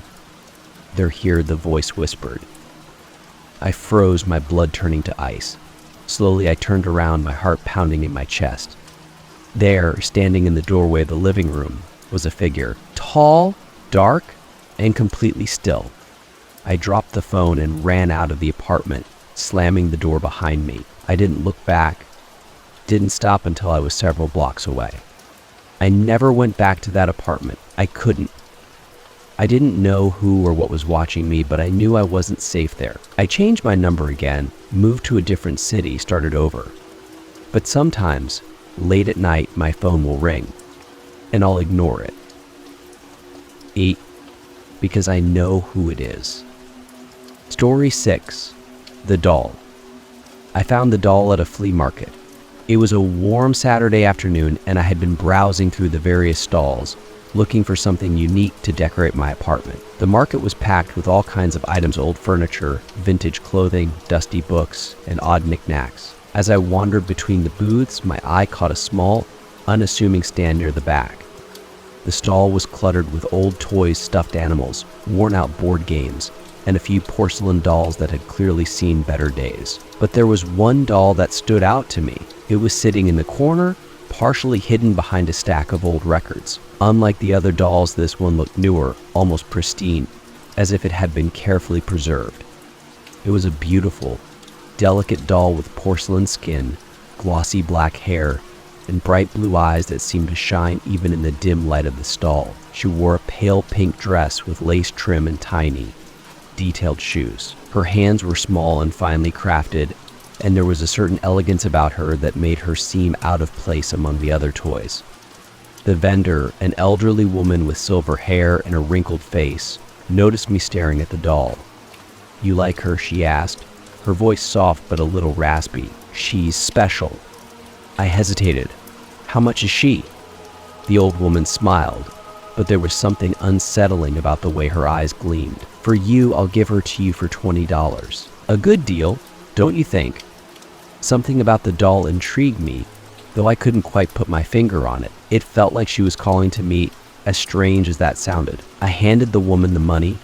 "They're here," the voice whispered. I froze, my blood turning to ice. Slowly, I turned around, my heart pounding in my chest. There, standing in the doorway of the living room, was a figure. Tall, dark, and completely still. I dropped the phone and ran out of the apartment, slamming the door behind me. I didn't look back, didn't stop until I was several blocks away. I never went back to that apartment. I couldn't. I didn't know who or what was watching me, but I knew I wasn't safe there. I changed my number again, moved to a different city, started over. But sometimes, late at night, my phone will ring, and I'll ignore it. 8. Because I know who it is. Story 6. The Doll. I found the doll at a flea market. It was a warm Saturday afternoon, and I had been browsing through the various stalls, looking for something unique to decorate my apartment. The market was packed with all kinds of items: old furniture, vintage clothing, dusty books, and odd knickknacks. As I wandered between the booths, my eye caught a small, unassuming stand near the back. The stall was cluttered with old toys, stuffed animals, worn-out board games, and a few porcelain dolls that had clearly seen better days. But there was one doll that stood out to me. It was sitting in the corner, partially hidden behind a stack of old records. Unlike the other dolls, this one looked newer, almost pristine, as if it had been carefully preserved. It was a beautiful, delicate doll with porcelain skin, glossy black hair, and bright blue eyes that seemed to shine even in the dim light of the stall. She wore a pale pink dress with lace trim and tiny, detailed shoes. Her hands were small and finely crafted, and there was a certain elegance about her that made her seem out of place among the other toys. The vendor, an elderly woman with silver hair and a wrinkled face, noticed me staring at the doll. "You like her?" she asked, her voice soft but a little raspy. "She's special." I hesitated. "How much is she?" The old woman smiled, but there was something unsettling about the way her eyes gleamed. "For you, I'll give her to you for $20. A good deal, don't you think?" Something about the doll intrigued me, though I couldn't quite put my finger on it. It felt like she was calling to me, as strange as that sounded. I handed the woman the money,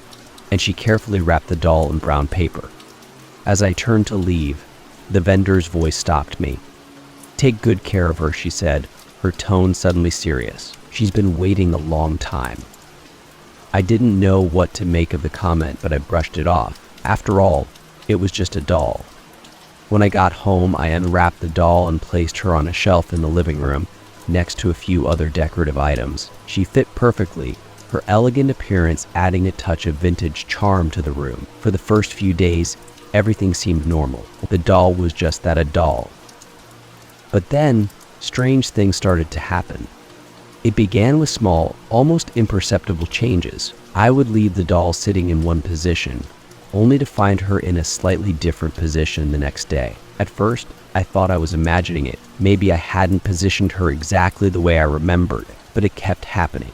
and she carefully wrapped the doll in brown paper. As I turned to leave, the vendor's voice stopped me. "Take good care of her," she said, her tone suddenly serious. "She's been waiting a long time." I didn't know what to make of the comment, but I brushed it off. After all, it was just a doll. When I got home, I unwrapped the doll and placed her on a shelf in the living room, next to a few other decorative items. She fit perfectly, her elegant appearance adding a touch of vintage charm to the room. For the first few days, everything seemed normal. The doll was just that, a doll. But then, strange things started to happen. It began with small, almost imperceptible changes. I would leave the doll sitting in one position, only to find her in a slightly different position the next day. At first, I thought I was imagining it. Maybe I hadn't positioned her exactly the way I remembered, but it kept happening.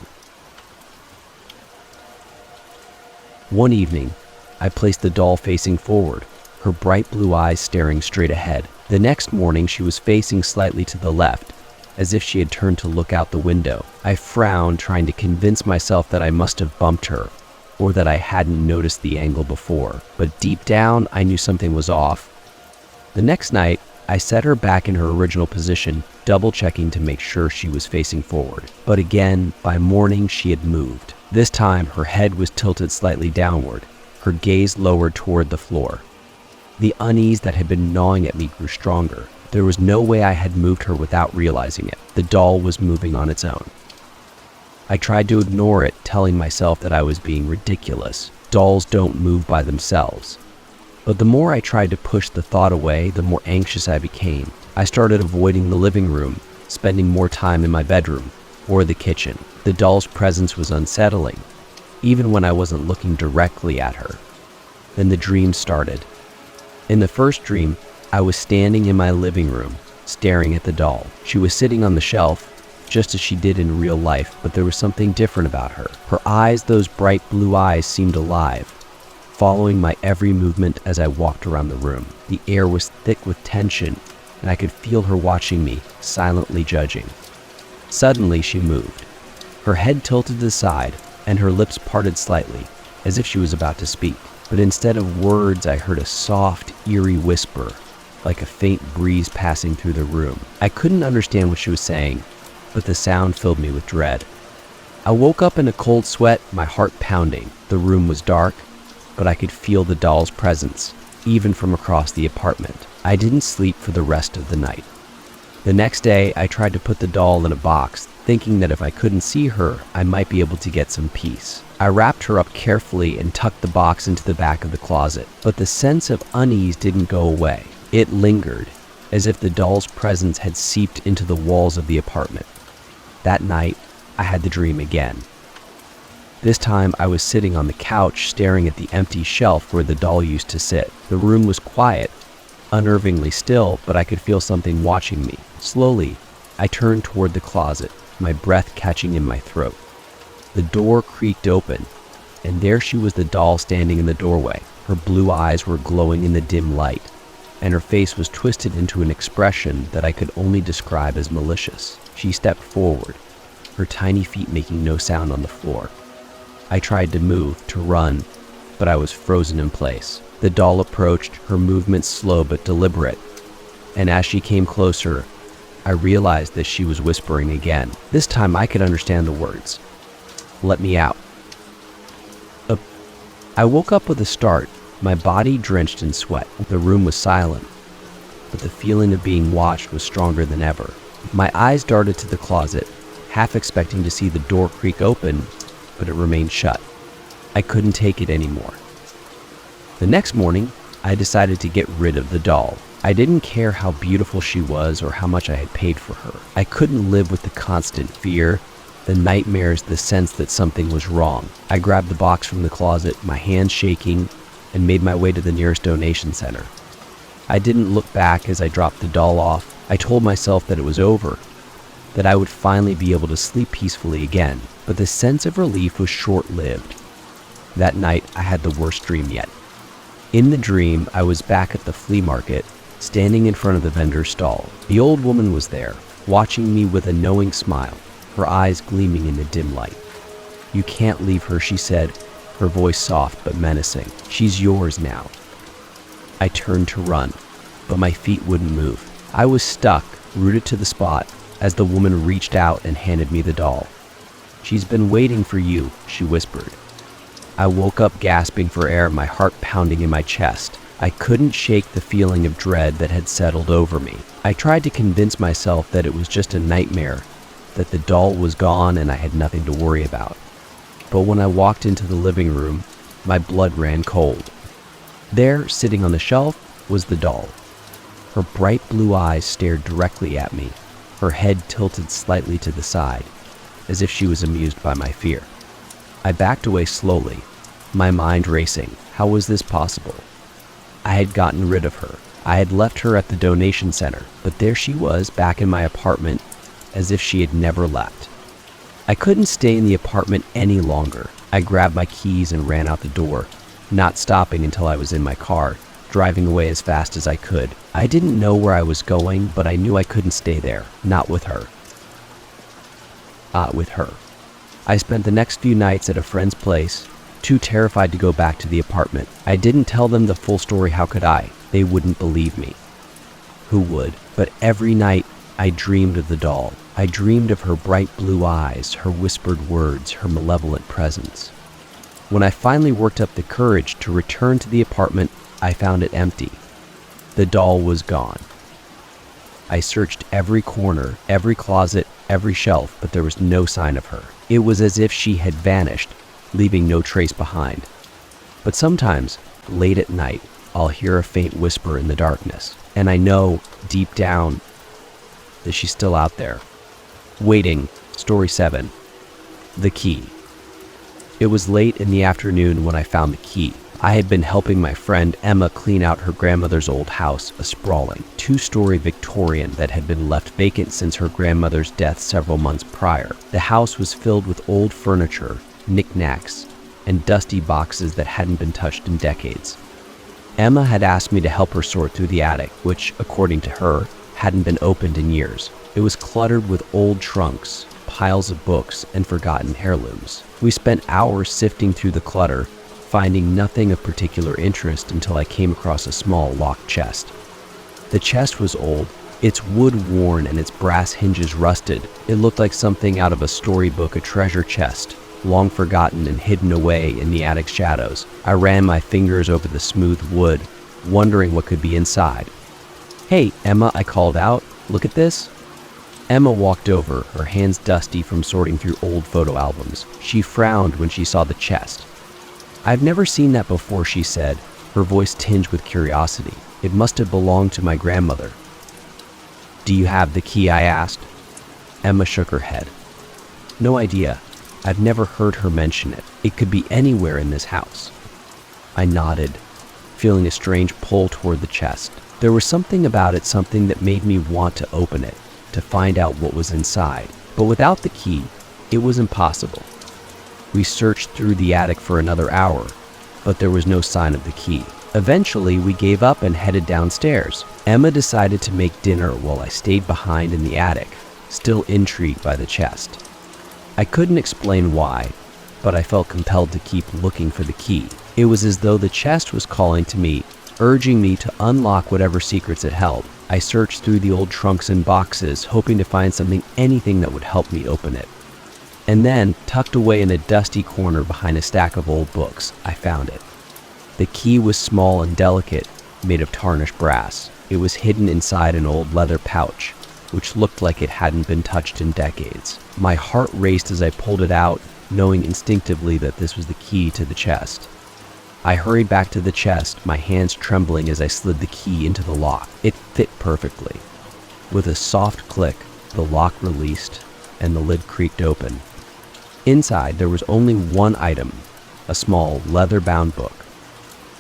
One evening, I placed the doll facing forward, her bright blue eyes staring straight ahead. The next morning, she was facing slightly to the left, as if she had turned to look out the window. I frowned, trying to convince myself that I must have bumped her, or that I hadn't noticed the angle before. But deep down, I knew something was off. The next night, I set her back in her original position, double-checking to make sure she was facing forward. But again, by morning, she had moved. This time, her head was tilted slightly downward, her gaze lowered toward the floor. The unease that had been gnawing at me grew stronger. There was no way I had moved her without realizing it. The doll was moving on its own. I tried to ignore it, telling myself that I was being ridiculous. Dolls don't move by themselves. But the more I tried to push the thought away, the more anxious I became. I started avoiding the living room, spending more time in my bedroom or the kitchen. The doll's presence was unsettling, even when I wasn't looking directly at her. Then the dream started. In the first dream, I was standing in my living room, staring at the doll. She was sitting on the shelf, just as she did in real life, but there was something different about her. Her eyes, those bright blue eyes, seemed alive, following my every movement as I walked around the room. The air was thick with tension, and I could feel her watching me, silently judging. Suddenly, she moved. Her head tilted to the side, and her lips parted slightly, as if she was about to speak. But instead of words, I heard a soft, eerie whisper, like a faint breeze passing through the room. I couldn't understand what she was saying, but the sound filled me with dread. I woke up in a cold sweat, my heart pounding. The room was dark, but I could feel the doll's presence, even from across the apartment. I didn't sleep for the rest of the night. The next day, I tried to put the doll in a box, thinking that if I couldn't see her, I might be able to get some peace. I wrapped her up carefully and tucked the box into the back of the closet, but the sense of unease didn't go away. It lingered, as if the doll's presence had seeped into the walls of the apartment. That night, I had the dream again. This time, I was sitting on the couch, staring at the empty shelf where the doll used to sit. The room was quiet, unnervingly still, but I could feel something watching me. Slowly, I turned toward the closet, my breath catching in my throat. The door creaked open, and there she was, the doll standing in the doorway. Her blue eyes were glowing in the dim light, and her face was twisted into an expression that I could only describe as malicious. She stepped forward, her tiny feet making no sound on the floor. I tried to move, to run, but I was frozen in place. The doll approached, her movements slow but deliberate, and as she came closer, I realized that she was whispering again. This time I could understand the words. "Let me out." I woke up with a start, my body drenched in sweat. The room was silent, but the feeling of being watched was stronger than ever. My eyes darted to the closet, half expecting to see the door creak open, but it remained shut. I couldn't take it anymore. The next morning, I decided to get rid of the doll. I didn't care how beautiful she was or how much I had paid for her. I couldn't live with the constant fear, the nightmares, the sense that something was wrong. I grabbed the box from the closet, my hands shaking, and made my way to the nearest donation center. I didn't look back as I dropped the doll off. I told myself that it was over, that I would finally be able to sleep peacefully again. But the sense of relief was short-lived. That night, I had the worst dream yet. In the dream, I was back at the flea market, standing in front of the vendor's stall. The old woman was there, watching me with a knowing smile, her eyes gleaming in the dim light. "You can't leave her," she said, her voice soft but menacing. "She's yours now." I turned to run, but my feet wouldn't move. I was stuck, rooted to the spot, as the woman reached out and handed me the doll. "She's been waiting for you," she whispered. I woke up gasping for air, my heart pounding in my chest. I couldn't shake the feeling of dread that had settled over me. I tried to convince myself that it was just a nightmare, that the doll was gone and I had nothing to worry about. But when I walked into the living room, my blood ran cold. There, sitting on the shelf, was the doll. Her bright blue eyes stared directly at me, her head tilted slightly to the side, as if she was amused by my fear. I backed away slowly, my mind racing. How was this possible? I had gotten rid of her. I had left her at the donation center, but there she was back in my apartment, as if she had never left. I couldn't stay in the apartment any longer. I grabbed my keys and ran out the door, not stopping until I was in my car, driving away as fast as I could. I didn't know where I was going, but I knew I couldn't stay there, not with her. I spent the next few nights at a friend's place, too terrified to go back to the apartment. I didn't tell them the full story. How could I? They wouldn't believe me. Who would? But every night, I dreamed of the doll. I dreamed of her bright blue eyes, her whispered words, her malevolent presence. When I finally worked up the courage to return to the apartment, I found it empty. The doll was gone. I searched every corner, every closet, every shelf, but there was no sign of her. It was as if she had vanished, leaving no trace behind. But sometimes, late at night, I'll hear a faint whisper in the darkness, and I know, deep down, that she's still out there. Waiting. Story 7. The key. It was late in the afternoon when I found the key. I had been helping my friend Emma clean out her grandmother's old house, a sprawling, two-story Victorian that had been left vacant since her grandmother's death several months prior. The house was filled with old furniture, knickknacks, and dusty boxes that hadn't been touched in decades. Emma had asked me to help her sort through the attic, which, according to her, hadn't been opened in years. It was cluttered with old trunks, piles of books, and forgotten heirlooms. We spent hours sifting through the clutter, finding nothing of particular interest until I came across a small locked chest. The chest was old, its wood worn and its brass hinges rusted. It looked like something out of a storybook, a treasure chest, long forgotten and hidden away in the attic shadows. I ran my fingers over the smooth wood, wondering what could be inside. "Hey, Emma," I called out. "Look at this." Emma walked over, her hands dusty from sorting through old photo albums. She frowned when she saw the chest. "I've never seen that before," she said, her voice tinged with curiosity. "It must have belonged to my grandmother." "Do you have the key?" I asked. Emma shook her head. "No idea. I've never heard her mention it. It could be anywhere in this house." I nodded, feeling a strange pull toward the chest. There was something about it, something that made me want to open it, to find out what was inside. But without the key, it was impossible. We searched through the attic for another hour, but there was no sign of the key. Eventually, we gave up and headed downstairs. Emma decided to make dinner while I stayed behind in the attic, still intrigued by the chest. I couldn't explain why, but I felt compelled to keep looking for the key. It was as though the chest was calling to me, urging me to unlock whatever secrets it held. I searched through the old trunks and boxes, hoping to find anything that would help me open it. And then, tucked away in a dusty corner behind a stack of old books, I found it. The key was small and delicate, made of tarnished brass. It was hidden inside an old leather pouch, which looked like it hadn't been touched in decades. My heart raced as I pulled it out, knowing instinctively that this was the key to the chest. I hurried back to the chest, my hands trembling as I slid the key into the lock. It fit perfectly. With a soft click, the lock released, and the lid creaked open. Inside, there was only one item, a small, leather-bound book.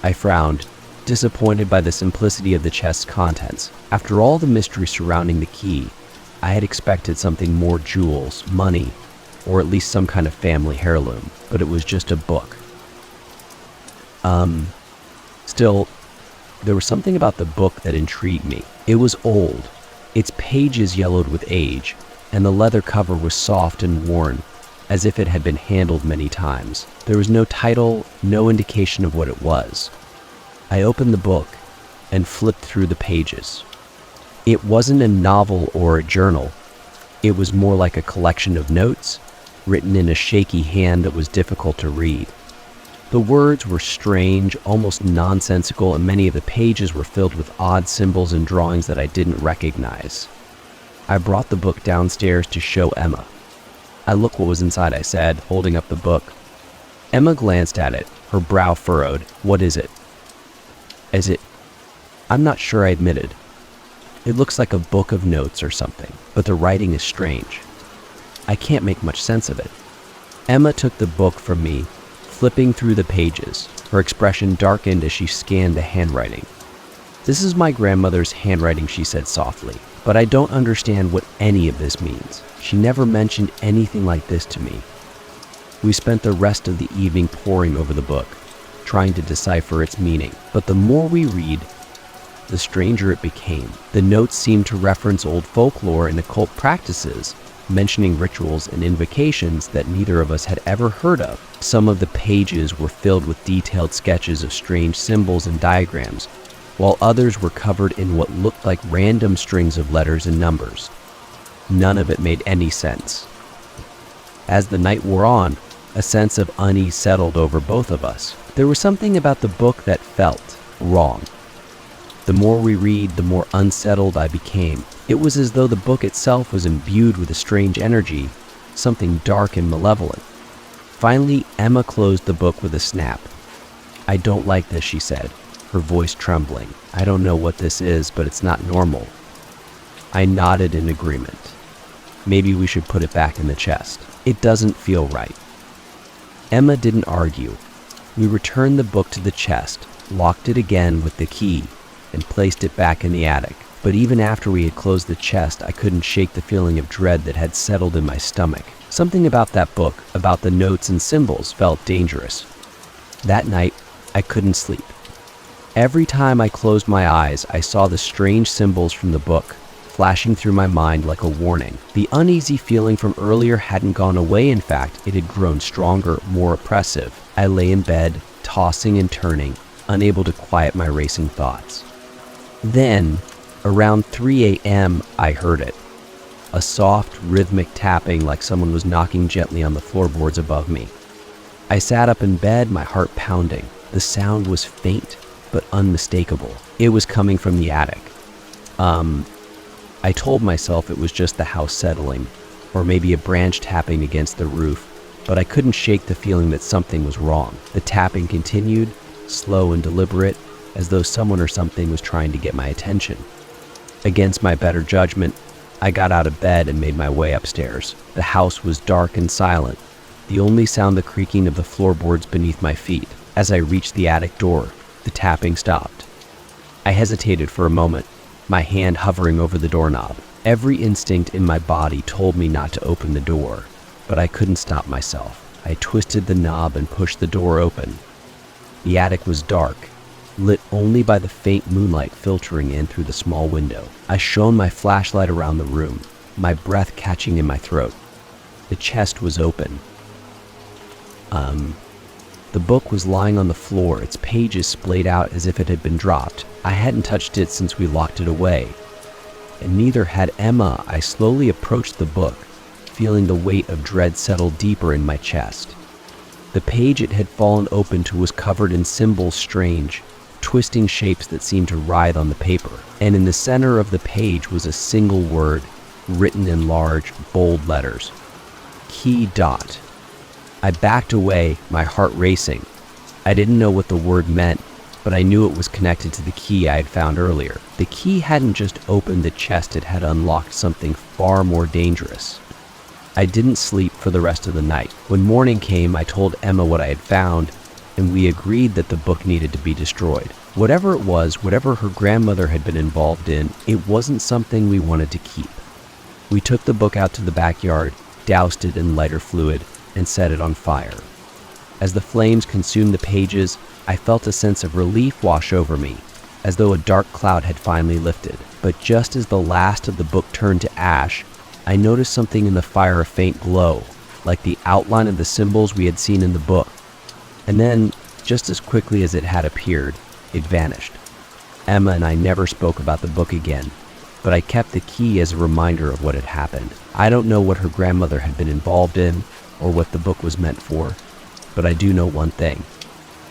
I frowned, disappointed by the simplicity of the chest's contents. After all the mystery surrounding the key, I had expected something more: jewels, money, or at least some kind of family heirloom, but it was just a book. Still, there was something about the book that intrigued me. It was old, its pages yellowed with age, and the leather cover was soft and worn, as if it had been handled many times. There was no title, no indication of what it was. I opened the book and flipped through the pages. It wasn't a novel or a journal. It was more like a collection of notes, written in a shaky hand that was difficult to read. The words were strange, almost nonsensical, and many of the pages were filled with odd symbols and drawings that I didn't recognize. I brought the book downstairs to show Emma. "Look what was inside," I said, holding up the book. Emma glanced at it, her brow furrowed. "What is it?" I'm not sure," I admitted. "It looks like a book of notes or something, but the writing is strange. I can't make much sense of it." Emma took the book from me, flipping through the pages. Her expression darkened as she scanned the handwriting. "This is my grandmother's handwriting," she said softly, "but I don't understand what any of this means. She never mentioned anything like this to me." We spent the rest of the evening poring over the book, trying to decipher its meaning. But the more we read, the stranger it became. The notes seemed to reference old folklore and occult practices, mentioning rituals and invocations that neither of us had ever heard of. Some of the pages were filled with detailed sketches of strange symbols and diagrams, while others were covered in what looked like random strings of letters and numbers. None of it made any sense. As the night wore on, a sense of unease settled over both of us. There was something about the book that felt wrong. The more we read, the more unsettled I became. It was as though the book itself was imbued with a strange energy, something dark and malevolent. Finally, Emma closed the book with a snap. "I don't like this," she said, her voice trembling. "I don't know what this is, but it's not normal." I nodded in agreement. "Maybe we should put it back in the chest. It doesn't feel right." Emma didn't argue. We returned the book to the chest, locked it again with the key, and placed it back in the attic. But even after we had closed the chest, I couldn't shake the feeling of dread that had settled in my stomach. Something about that book, about the notes and symbols, felt dangerous. That night, I couldn't sleep. Every time I closed my eyes, I saw the strange symbols from the book, flashing through my mind like a warning. The uneasy feeling from earlier hadn't gone away. In fact, it had grown stronger, more oppressive. I lay in bed, tossing and turning, unable to quiet my racing thoughts. Then, around 3 a.m., I heard it. A soft, rhythmic tapping like someone was knocking gently on the floorboards above me. I sat up in bed, my heart pounding. The sound was faint, but unmistakable. It was coming from the attic. I told myself it was just the house settling, or maybe a branch tapping against the roof, but I couldn't shake the feeling that something was wrong. The tapping continued, slow and deliberate, as though someone or something was trying to get my attention. Against my better judgment, I got out of bed and made my way upstairs. The house was dark and silent, the only sound the creaking of the floorboards beneath my feet. As I reached the attic door, the tapping stopped. I hesitated for a moment, my hand hovering over the doorknob. Every instinct in my body told me not to open the door, but I couldn't stop myself. I twisted the knob and pushed the door open. The attic was dark, lit only by the faint moonlight filtering in through the small window. I shone my flashlight around the room, my breath catching in my throat. The chest was open. The book was lying on the floor, its pages splayed out as if it had been dropped. I hadn't touched it since we locked it away. And neither had Emma. I slowly approached the book, feeling the weight of dread settle deeper in my chest. The page it had fallen open to was covered in symbols, strange, twisting shapes that seemed to writhe on the paper. And in the center of the page was a single word, written in large, bold letters. Key dot. I backed away, my heart racing. I didn't know what the word meant, but I knew it was connected to the key I had found earlier. The key hadn't just opened the chest, it had unlocked something far more dangerous. I didn't sleep for the rest of the night. When morning came, I told Emma what I had found, and we agreed that the book needed to be destroyed. Whatever it was, whatever her grandmother had been involved in, it wasn't something we wanted to keep. We took the book out to the backyard, doused it in lighter fluid, and set it on fire. As the flames consumed the pages, I felt a sense of relief wash over me, as though a dark cloud had finally lifted. But just as the last of the book turned to ash, I noticed something in the fire, a faint glow, like the outline of the symbols we had seen in the book. And then, just as quickly as it had appeared, it vanished. Emma and I never spoke about the book again, but I kept the key as a reminder of what had happened. I don't know what her grandmother had been involved in, or what the book was meant for, but I do know one thing.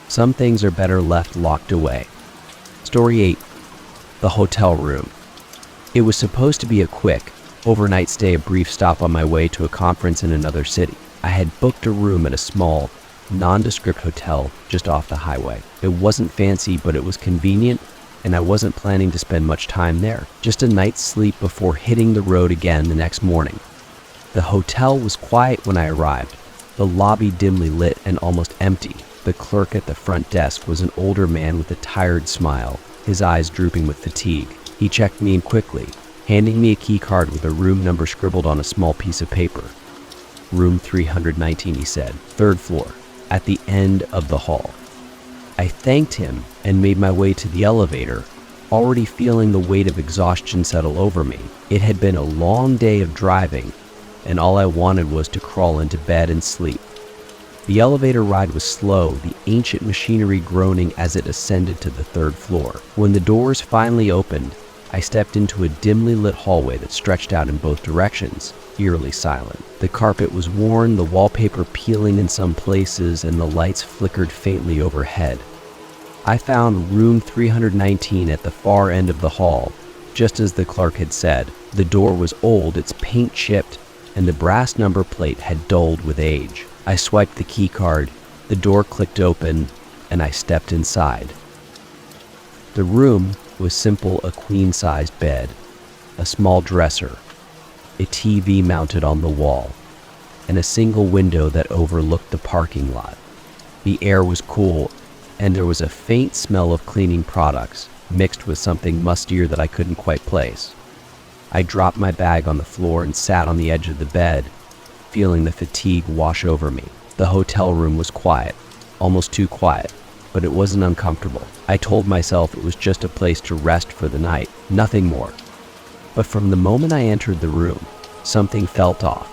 Some things are better left locked away. Story 8. The hotel room. It was supposed to be a quick, overnight stay, a brief stop on my way to a conference in another city. I had booked a room at a small, nondescript hotel just off the highway. It wasn't fancy, but it was convenient, and I wasn't planning to spend much time there. Just a night's sleep before hitting the road again the next morning. The hotel was quiet when I arrived, the lobby dimly lit and almost empty. The clerk at the front desk was an older man with a tired smile, his eyes drooping with fatigue. He checked me in quickly, handing me a key card with a room number scribbled on a small piece of paper. Room 319, he said, 3rd floor, at the end of the hall. I thanked him and made my way to the elevator, already feeling the weight of exhaustion settle over me. It had been a long day of driving, and all I wanted was to crawl into bed and sleep. The elevator ride was slow, the ancient machinery groaning as it ascended to the 3rd floor. When the doors finally opened, I stepped into a dimly lit hallway that stretched out in both directions, eerily silent. The carpet was worn, the wallpaper peeling in some places, and the lights flickered faintly overhead. I found room 319 at the far end of the hall, just as the clerk had said. The door was old, its paint chipped, and the brass number plate had dulled with age. I swiped the key card, the door clicked open, and I stepped inside. The room was simple, a queen-sized bed, a small dresser, a TV mounted on the wall, and a single window that overlooked the parking lot. The air was cool, and there was a faint smell of cleaning products, mixed with something mustier that I couldn't quite place. I dropped my bag on the floor and sat on the edge of the bed, feeling the fatigue wash over me. The hotel room was quiet, almost too quiet, but it wasn't uncomfortable. I told myself it was just a place to rest for the night, nothing more. But from the moment I entered the room, something felt off.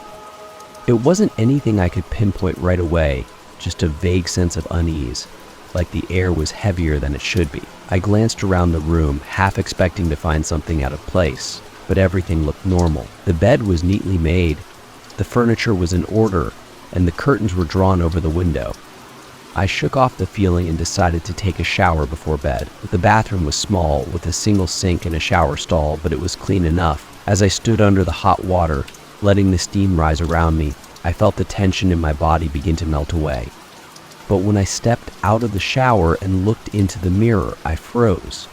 It wasn't anything I could pinpoint right away, just a vague sense of unease, like the air was heavier than it should be. I glanced around the room, half expecting to find something out of place, but everything looked normal. The bed was neatly made, the furniture was in order, and the curtains were drawn over the window. I shook off the feeling and decided to take a shower before bed. The bathroom was small, with a single sink and a shower stall, but it was clean enough. As I stood under the hot water, letting the steam rise around me, I felt the tension in my body begin to melt away. But when I stepped out of the shower and looked into the mirror, I froze.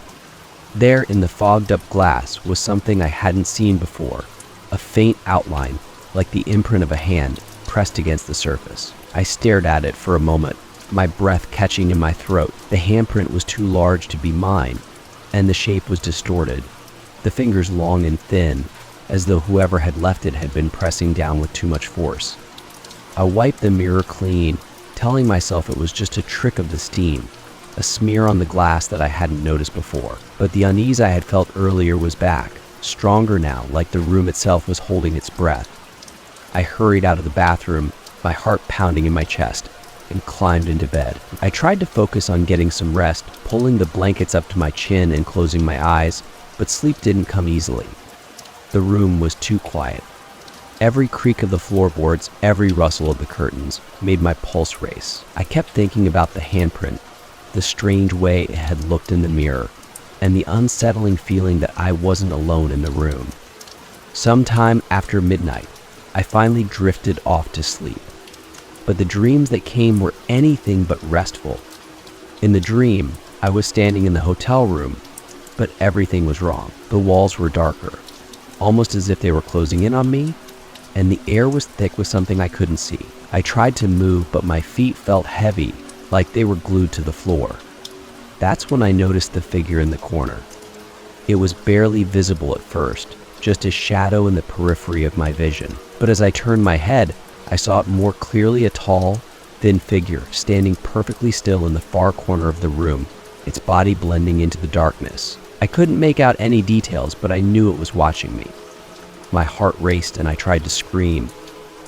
There in the fogged-up glass was something I hadn't seen before, a faint outline, like the imprint of a hand, pressed against the surface. I stared at it for a moment, my breath catching in my throat. The handprint was too large to be mine, and the shape was distorted, the fingers long and thin, as though whoever had left it had been pressing down with too much force. I wiped the mirror clean, telling myself it was just a trick of the steam, a smear on the glass that I hadn't noticed before. But the unease I had felt earlier was back, stronger now, like the room itself was holding its breath. I hurried out of the bathroom, my heart pounding in my chest, and climbed into bed. I tried to focus on getting some rest, pulling the blankets up to my chin and closing my eyes, but sleep didn't come easily. The room was too quiet. Every creak of the floorboards, every rustle of the curtains made my pulse race. I kept thinking about the handprint, the strange way it had looked in the mirror, and the unsettling feeling that I wasn't alone in the room. Sometime after midnight, I finally drifted off to sleep. But the dreams that came were anything but restful. In the dream, I was standing in the hotel room, but everything was wrong. The walls were darker, almost as if they were closing in on me, and the air was thick with something I couldn't see. I tried to move, but my feet felt heavy, like they were glued to the floor. That's when I noticed the figure in the corner. It was barely visible at first, just a shadow in the periphery of my vision. But as I turned my head, I saw it more clearly, a tall, thin figure standing perfectly still in the far corner of the room, its body blending into the darkness. I couldn't make out any details, but I knew it was watching me. My heart raced and I tried to scream,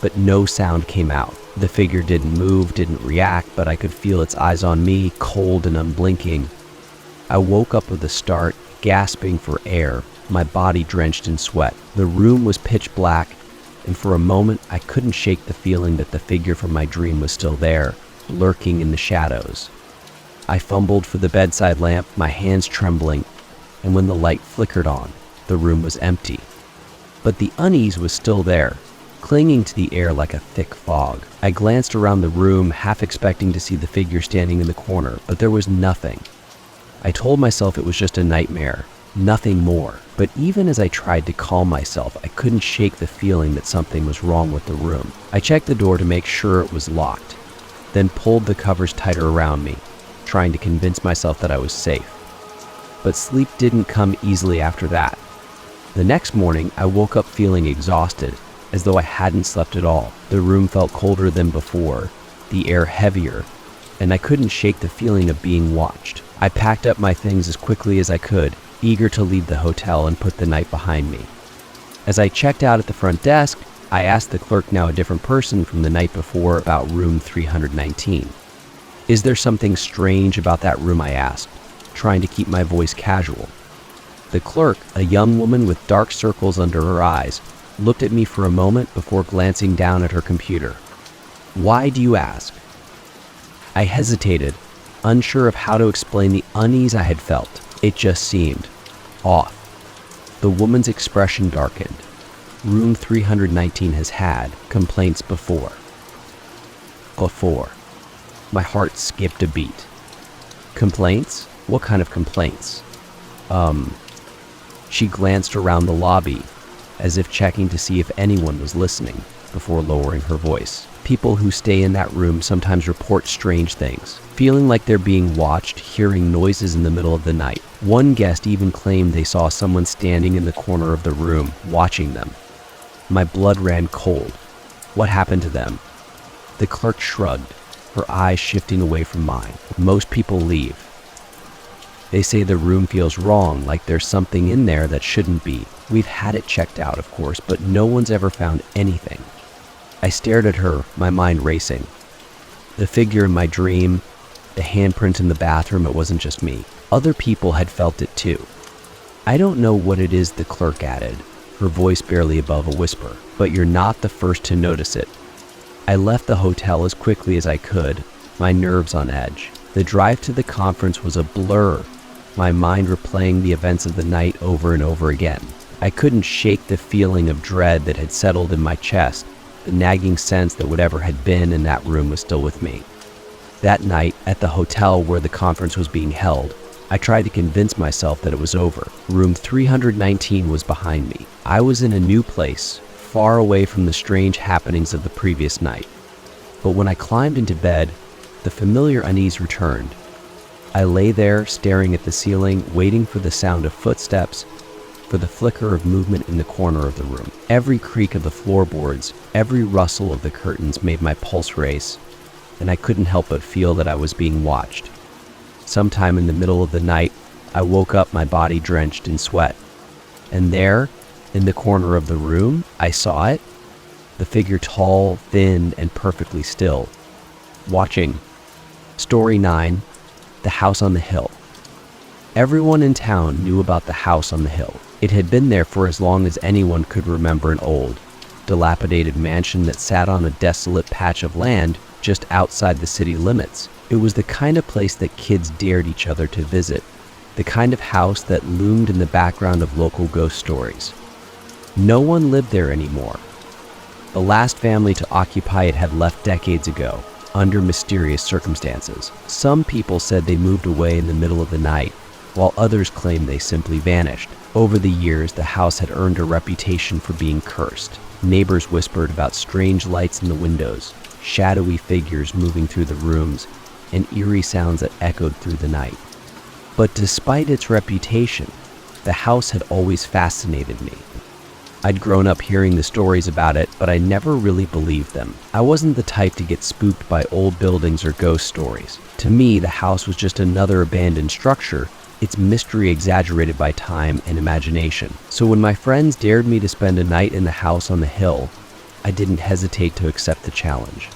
but no sound came out. The figure didn't move, didn't react, but I could feel its eyes on me, cold and unblinking. I woke up with a start, gasping for air, my body drenched in sweat. The room was pitch black, and for a moment I couldn't shake the feeling that the figure from my dream was still there, lurking in the shadows. I fumbled for the bedside lamp, my hands trembling, and when the light flickered on, the room was empty. But the unease was still there, clinging to the air like a thick fog. I glanced around the room, half expecting to see the figure standing in the corner, but there was nothing. I told myself it was just a nightmare, nothing more. But even as I tried to calm myself, I couldn't shake the feeling that something was wrong with the room. I checked the door to make sure it was locked, then pulled the covers tighter around me, trying to convince myself that I was safe. But sleep didn't come easily after that. The next morning, I woke up feeling exhausted, as though I hadn't slept at all. The room felt colder than before, the air heavier, and I couldn't shake the feeling of being watched. I packed up my things as quickly as I could, eager to leave the hotel and put the night behind me. As I checked out at the front desk, I asked the clerk, now a different person from the night before, about room 319. "Is there something strange about that room?" I asked, trying to keep my voice casual. The clerk, a young woman with dark circles under her eyes, looked at me for a moment before glancing down at her computer. "Why do you ask?" I hesitated, unsure of how to explain the unease I had felt. It just seemed off. The woman's expression darkened. Room 319 has had complaints before. My heart skipped a beat. Complaints? What kind of complaints? She glanced around the lobby, as if checking to see if anyone was listening, before lowering her voice. People who stay in that room sometimes report strange things, feeling like they're being watched, hearing noises in the middle of the night. One guest even claimed they saw someone standing in the corner of the room, watching them. My blood ran cold. What happened to them? The clerk shrugged, her eyes shifting away from mine. Most people leave. They say the room feels wrong, like there's something in there that shouldn't be. We've had it checked out, of course, but no one's ever found anything. I stared at her, my mind racing. The figure in my dream, the handprint in the bathroom, it wasn't just me. Other people had felt it too. "I don't know what it is," the clerk added, her voice barely above a whisper, "but you're not the first to notice it." I left the hotel as quickly as I could, my nerves on edge. The drive to the conference was a blur, my mind replaying the events of the night over and over again. I couldn't shake the feeling of dread that had settled in my chest, the nagging sense that whatever had been in that room was still with me. That night, at the hotel where the conference was being held, I tried to convince myself that it was over. Room 319 was behind me. I was in a new place, far away from the strange happenings of the previous night. But when I climbed into bed, the familiar unease returned. I lay there, staring at the ceiling, waiting for the sound of footsteps, for the flicker of movement in the corner of the room. Every creak of the floorboards, every rustle of the curtains made my pulse race, and I couldn't help but feel that I was being watched. Sometime in the middle of the night, I woke up, my body drenched in sweat. And there, in the corner of the room, I saw it, the figure tall, thin, and perfectly still, watching. Story 9, The House on the Hill. Everyone in town knew about the house on the hill. It had been there for as long as anyone could remember, an old, dilapidated mansion that sat on a desolate patch of land just outside the city limits. It was the kind of place that kids dared each other to visit, the kind of house that loomed in the background of local ghost stories. No one lived there anymore. The last family to occupy it had left decades ago, under mysterious circumstances. Some people said they moved away in the middle of the night, while others claimed they simply vanished. Over the years, the house had earned a reputation for being cursed. Neighbors whispered about strange lights in the windows, shadowy figures moving through the rooms, and eerie sounds that echoed through the night. But despite its reputation, the house had always fascinated me. I'd grown up hearing the stories about it, but I never really believed them. I wasn't the type to get spooked by old buildings or ghost stories. To me, the house was just another abandoned structure, its mystery exaggerated by time and imagination. So when my friends dared me to spend a night in the house on the hill, I didn't hesitate to accept the challenge.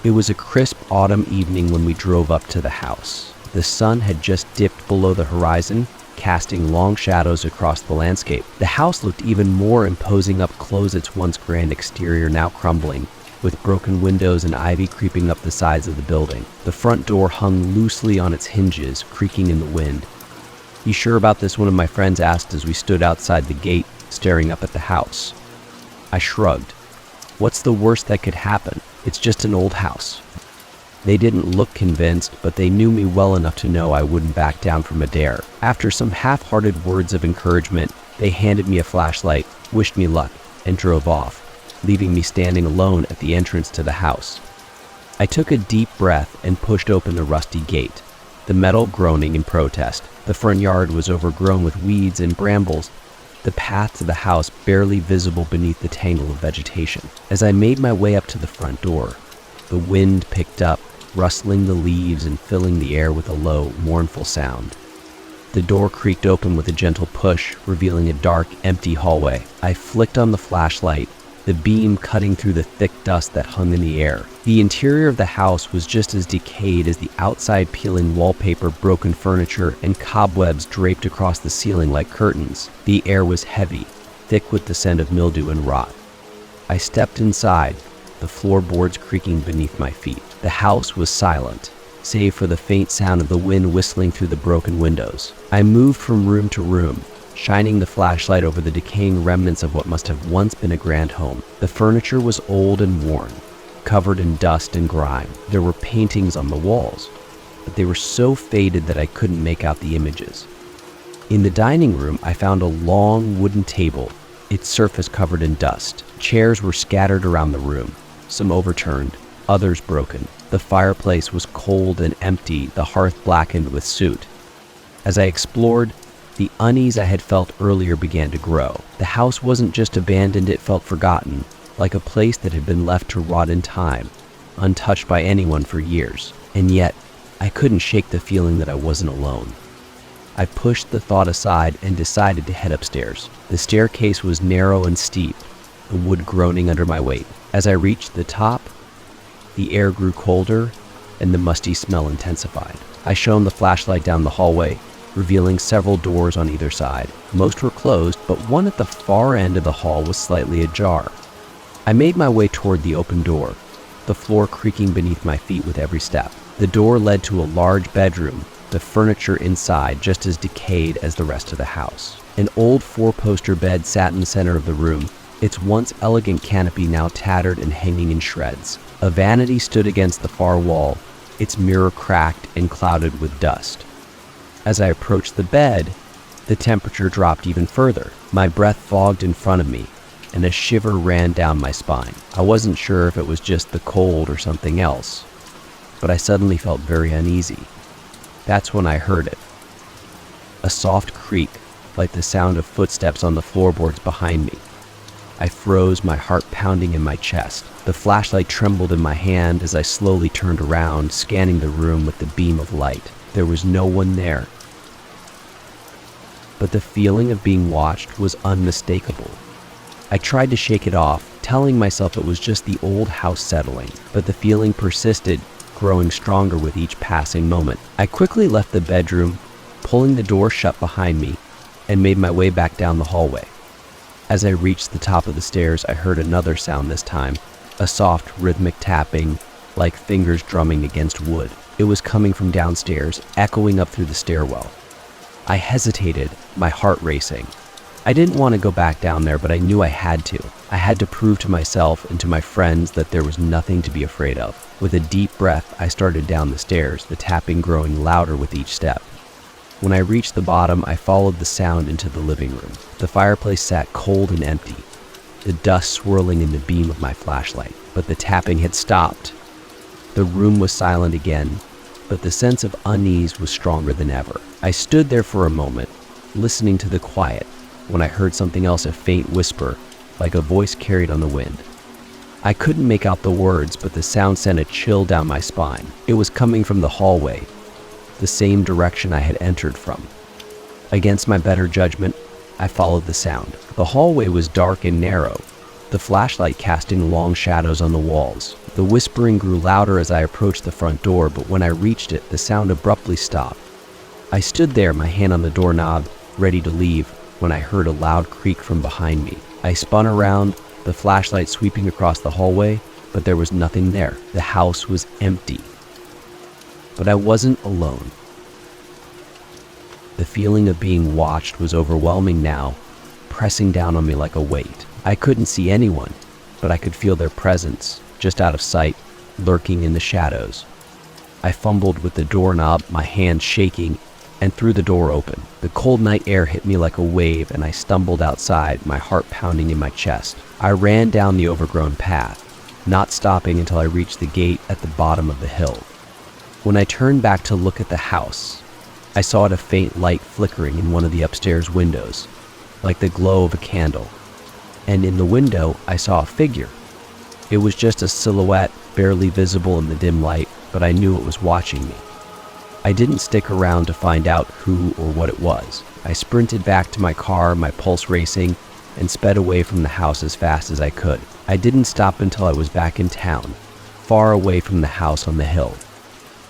It was a crisp autumn evening when we drove up to the house. The sun had just dipped below the horizon, casting long shadows across the landscape. The house looked even more imposing up close, its once grand exterior now crumbling, with broken windows and ivy creeping up the sides of the building. The front door hung loosely on its hinges, creaking in the wind. "You sure about this?" one of my friends asked as we stood outside the gate, staring up at the house. I shrugged. What's the worst that could happen? It's just an old house. They didn't look convinced, but they knew me well enough to know I wouldn't back down from a dare. After some half-hearted words of encouragement, they handed me a flashlight, wished me luck, and drove off, leaving me standing alone at the entrance to the house. I took a deep breath and pushed open the rusty gate, the metal groaning in protest. The front yard was overgrown with weeds and brambles, the path to the house barely visible beneath the tangle of vegetation. As I made my way up to the front door, the wind picked up, rustling the leaves and filling the air with a low, mournful sound. The door creaked open with a gentle push, revealing a dark, empty hallway. I flicked on the flashlight, the beam cutting through the thick dust that hung in the air. The interior of the house was just as decayed as the outside, peeling wallpaper, broken furniture, and cobwebs draped across the ceiling like curtains. The air was heavy, thick with the scent of mildew and rot. I stepped inside, the floorboards creaking beneath my feet. The house was silent, save for the faint sound of the wind whistling through the broken windows. I moved from room to room, shining the flashlight over the decaying remnants of what must have once been a grand home. The furniture was old and worn, covered in dust and grime. There were paintings on the walls, but they were so faded that I couldn't make out the images. In the dining room, I found a long wooden table, its surface covered in dust. Chairs were scattered around the room, some overturned, others broken. The fireplace was cold and empty, the hearth blackened with soot. As I explored, the unease I had felt earlier began to grow. The house wasn't just abandoned, it felt forgotten, like a place that had been left to rot in time, untouched by anyone for years. And yet, I couldn't shake the feeling that I wasn't alone. I pushed the thought aside and decided to head upstairs. The staircase was narrow and steep, the wood groaning under my weight. As I reached the top, the air grew colder and the musty smell intensified. I shone the flashlight down the hallway, revealing several doors on either side. Most were closed, but one at the far end of the hall was slightly ajar. I made my way toward the open door, the floor creaking beneath my feet with every step. The door led to a large bedroom, the furniture inside just as decayed as the rest of the house. An old four-poster bed sat in the center of the room, its once elegant canopy now tattered and hanging in shreds. A vanity stood against the far wall, its mirror cracked and clouded with dust. As I approached the bed, the temperature dropped even further. My breath fogged in front of me, and a shiver ran down my spine. I wasn't sure if it was just the cold or something else, but I suddenly felt very uneasy. That's when I heard it. A soft creak, like the sound of footsteps on the floorboards behind me. I froze, my heart pounding in my chest. The flashlight trembled in my hand as I slowly turned around, scanning the room with the beam of light. There was no one there. But the feeling of being watched was unmistakable. I tried to shake it off, telling myself it was just the old house settling, but the feeling persisted, growing stronger with each passing moment. I quickly left the bedroom, pulling the door shut behind me, and made my way back down the hallway. As I reached the top of the stairs, I heard another sound this time, a soft, rhythmic tapping, like fingers drumming against wood. It was coming from downstairs, echoing up through the stairwell. I hesitated, my heart racing. I didn't want to go back down there, but I knew I had to. I had to prove to myself and to my friends that there was nothing to be afraid of. With a deep breath, I started down the stairs, the tapping growing louder with each step. When I reached the bottom, I followed the sound into the living room. The fireplace sat cold and empty, the dust swirling in the beam of my flashlight. But the tapping had stopped. The room was silent again, but the sense of unease was stronger than ever. I stood there for a moment, listening to the quiet, when I heard something else, a faint whisper, like a voice carried on the wind. I couldn't make out the words, but the sound sent a chill down my spine. It was coming from the hallway, the same direction I had entered from. Against my better judgment, I followed the sound. The hallway was dark and narrow, the flashlight casting long shadows on the walls. The whispering grew louder as I approached the front door, but when I reached it, the sound abruptly stopped. I stood there, my hand on the doorknob, ready to leave, when I heard a loud creak from behind me. I spun around, the flashlight sweeping across the hallway, but there was nothing there. The house was empty. But I wasn't alone. The feeling of being watched was overwhelming now, pressing down on me like a weight. I couldn't see anyone, but I could feel their presence, just out of sight, lurking in the shadows. I fumbled with the doorknob, my hand shaking, and threw the door open. The cold night air hit me like a wave, and I stumbled outside, my heart pounding in my chest. I ran down the overgrown path, not stopping until I reached the gate at the bottom of the hill. When I turned back to look at the house, I saw a faint light flickering in one of the upstairs windows, like the glow of a candle. And in the window, I saw a figure. It was just a silhouette, barely visible in the dim light, but I knew it was watching me. I didn't stick around to find out who or what it was. I sprinted back to my car, my pulse racing, and sped away from the house as fast as I could. I didn't stop until I was back in town, far away from the house on the hill.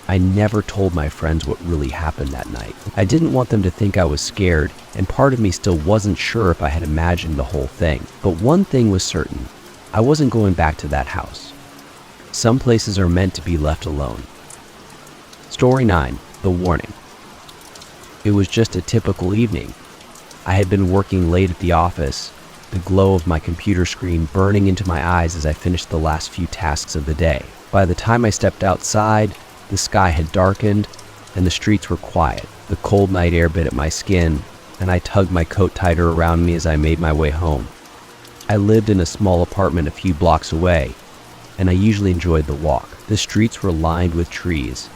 I never told my friends what really happened that night. I didn't want them to think I was scared, and part of me still wasn't sure if I had imagined the whole thing. But one thing was certain, I wasn't going back to that house. Some places are meant to be left alone. Story 9, The Warning. It was just a typical evening. I had been working late at the office, the glow of my computer screen burning into my eyes as I finished the last few tasks of the day. By the time I stepped outside, the sky had darkened and the streets were quiet. The cold night air bit at my skin, and I tugged my coat tighter around me as I made my way home. I lived in a small apartment a few blocks away, and I usually enjoyed the walk. The streets were lined with trees,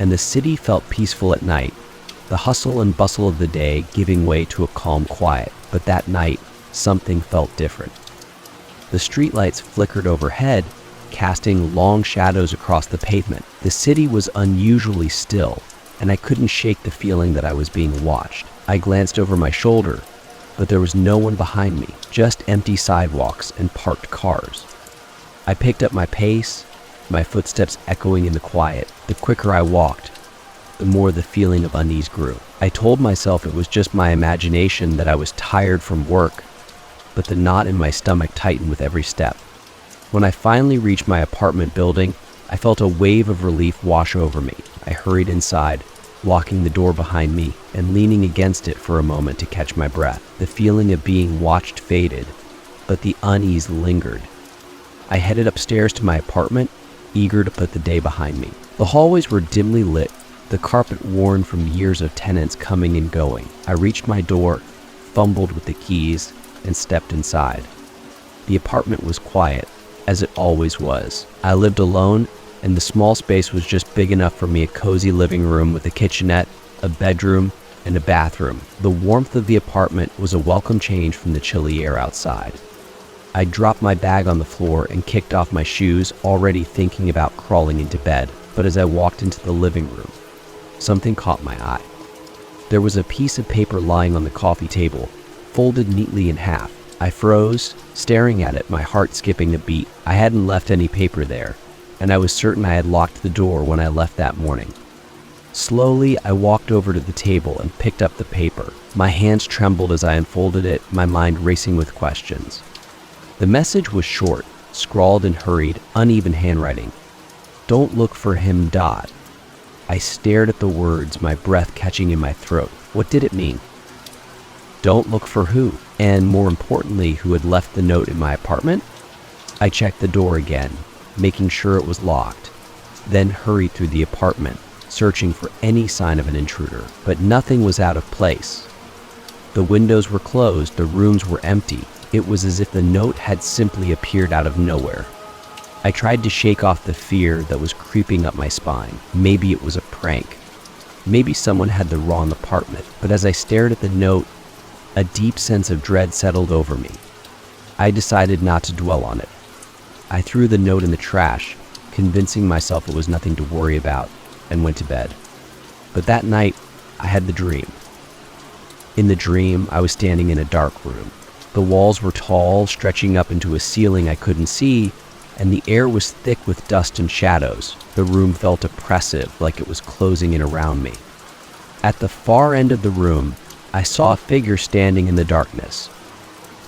and the city felt peaceful at night, the hustle and bustle of the day giving way to a calm quiet. But that night, something felt different. The streetlights flickered overhead, casting long shadows across the pavement. The city was unusually still, and I couldn't shake the feeling that I was being watched. I glanced over my shoulder, but there was no one behind me, just empty sidewalks and parked cars. I picked up my pace, my footsteps echoing in the quiet. The quicker I walked, the more the feeling of unease grew. I told myself it was just my imagination, that I was tired from work, but the knot in my stomach tightened with every step. When I finally reached my apartment building, I felt a wave of relief wash over me. I hurried inside, locking the door behind me and leaning against it for a moment to catch my breath. The feeling of being watched faded, but the unease lingered. I headed upstairs to my apartment, eager to put the day behind me. The hallways were dimly lit, the carpet worn from years of tenants coming and going. I reached my door, fumbled with the keys, and stepped inside. The apartment was quiet, as it always was. I lived alone, and the small space was just big enough for me: a cozy living room with a kitchenette, a bedroom, and a bathroom. The warmth of the apartment was a welcome change from the chilly air outside. I dropped my bag on the floor and kicked off my shoes, already thinking about crawling into bed. But as I walked into the living room, something caught my eye. There was a piece of paper lying on the coffee table, folded neatly in half. I froze, staring at it, my heart skipping a beat. I hadn't left any paper there, and I was certain I had locked the door when I left that morning. Slowly, I walked over to the table and picked up the paper. My hands trembled as I unfolded it, my mind racing with questions. The message was short, scrawled in hurried, uneven handwriting. "Don't look for him, Dot." I stared at the words, my breath catching in my throat. What did it mean? Don't look for who? And more importantly, who had left the note in my apartment? I checked the door again, making sure it was locked, then hurried through the apartment, searching for any sign of an intruder, but nothing was out of place. The windows were closed, the rooms were empty. It was as if the note had simply appeared out of nowhere. I tried to shake off the fear that was creeping up my spine. Maybe it was a prank. Maybe someone had the wrong apartment. But as I stared at the note, a deep sense of dread settled over me. I decided not to dwell on it. I threw the note in the trash, convincing myself it was nothing to worry about, and went to bed. But that night, I had the dream. In the dream, I was standing in a dark room. The walls were tall, stretching up into a ceiling I couldn't see, and the air was thick with dust and shadows. The room felt oppressive, like it was closing in around me. At the far end of the room, I saw a figure standing in the darkness.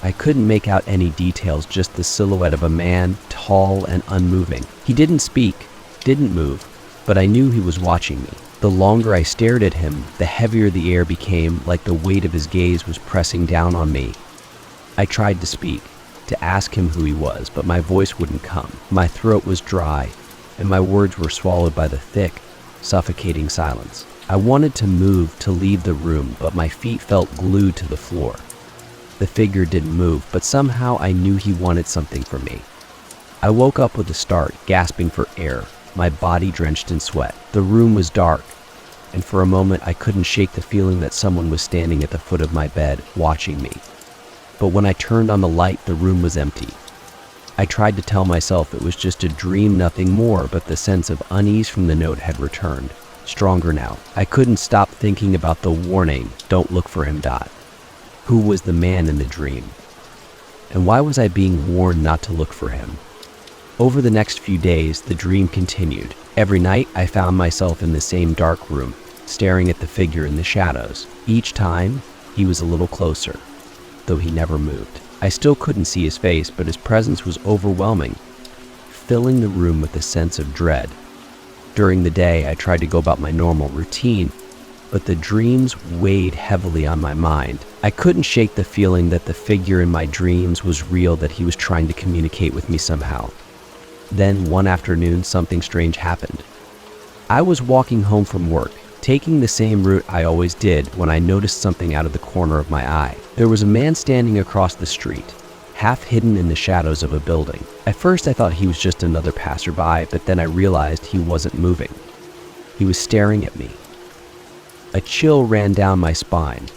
I couldn't make out any details, just the silhouette of a man, tall and unmoving. He didn't speak, didn't move, but I knew he was watching me. The longer I stared at him, the heavier the air became, like the weight of his gaze was pressing down on me. I tried to speak, to ask him who he was, but my voice wouldn't come. My throat was dry, and my words were swallowed by the thick, suffocating silence. I wanted to move, to leave the room, but my feet felt glued to the floor. The figure didn't move, but somehow I knew he wanted something from me. I woke up with a start, gasping for air, my body drenched in sweat. The room was dark, and for a moment I couldn't shake the feeling that someone was standing at the foot of my bed, watching me. But when I turned on the light, the room was empty. I tried to tell myself it was just a dream, nothing more, but the sense of unease from the note had returned, stronger now. I couldn't stop thinking about the warning, "Don't look for him, Dot." Who was the man in the dream? And why was I being warned not to look for him? Over the next few days, the dream continued. Every night, I found myself in the same dark room, staring at the figure in the shadows. Each time, he was a little closer, though he never moved. I still couldn't see his face, but his presence was overwhelming, filling the room with a sense of dread. During the day, I tried to go about my normal routine, but the dreams weighed heavily on my mind. I couldn't shake the feeling that the figure in my dreams was real, that he was trying to communicate with me somehow. Then, one afternoon, something strange happened. I was walking home from work, taking the same route I always did, when I noticed something out of the corner of my eye. There was a man standing across the street, half hidden in the shadows of a building. At first I thought he was just another passerby, but then I realized he wasn't moving. He was staring at me. A chill ran down my spine.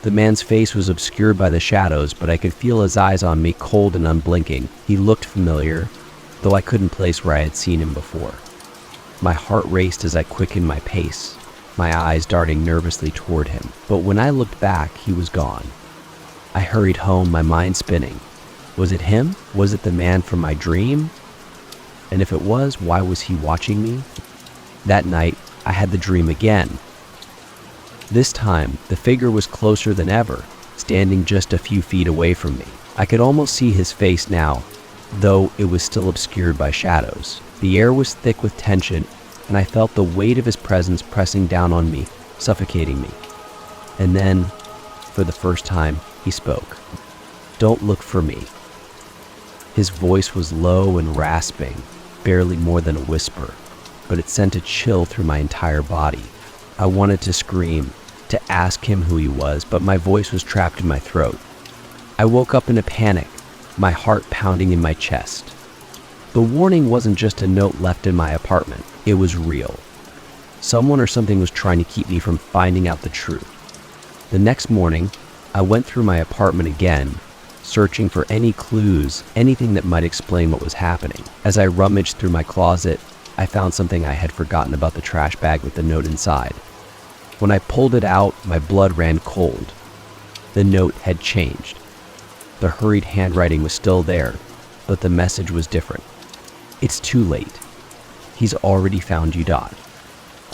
The man's face was obscured by the shadows, but I could feel his eyes on me, cold and unblinking. He looked familiar, though I couldn't place where I had seen him before. My heart raced as I quickened my pace, my eyes darting nervously toward him. But when I looked back, he was gone. I hurried home, my mind spinning. Was it him? Was it the man from my dream? And if it was, why was he watching me? That night, I had the dream again. This time, the figure was closer than ever, standing just a few feet away from me. I could almost see his face now, though it was still obscured by shadows. The air was thick with tension, and I felt the weight of his presence pressing down on me, suffocating me. And then, for the first time, he spoke. "Don't look for me." His voice was low and rasping, barely more than a whisper, but it sent a chill through my entire body. I wanted to scream, to ask him who he was, but my voice was trapped in my throat. I woke up in a panic, my heart pounding in my chest. The warning wasn't just a note left in my apartment. It was real. Someone or something was trying to keep me from finding out the truth. The next morning, I went through my apartment again, searching for any clues, anything that might explain what was happening. As I rummaged through my closet, I found something I had forgotten about the trash bag with the note inside. When I pulled it out, my blood ran cold. The note had changed. The hurried handwriting was still there, but the message was different. "It's too late. He's already found you, Dot."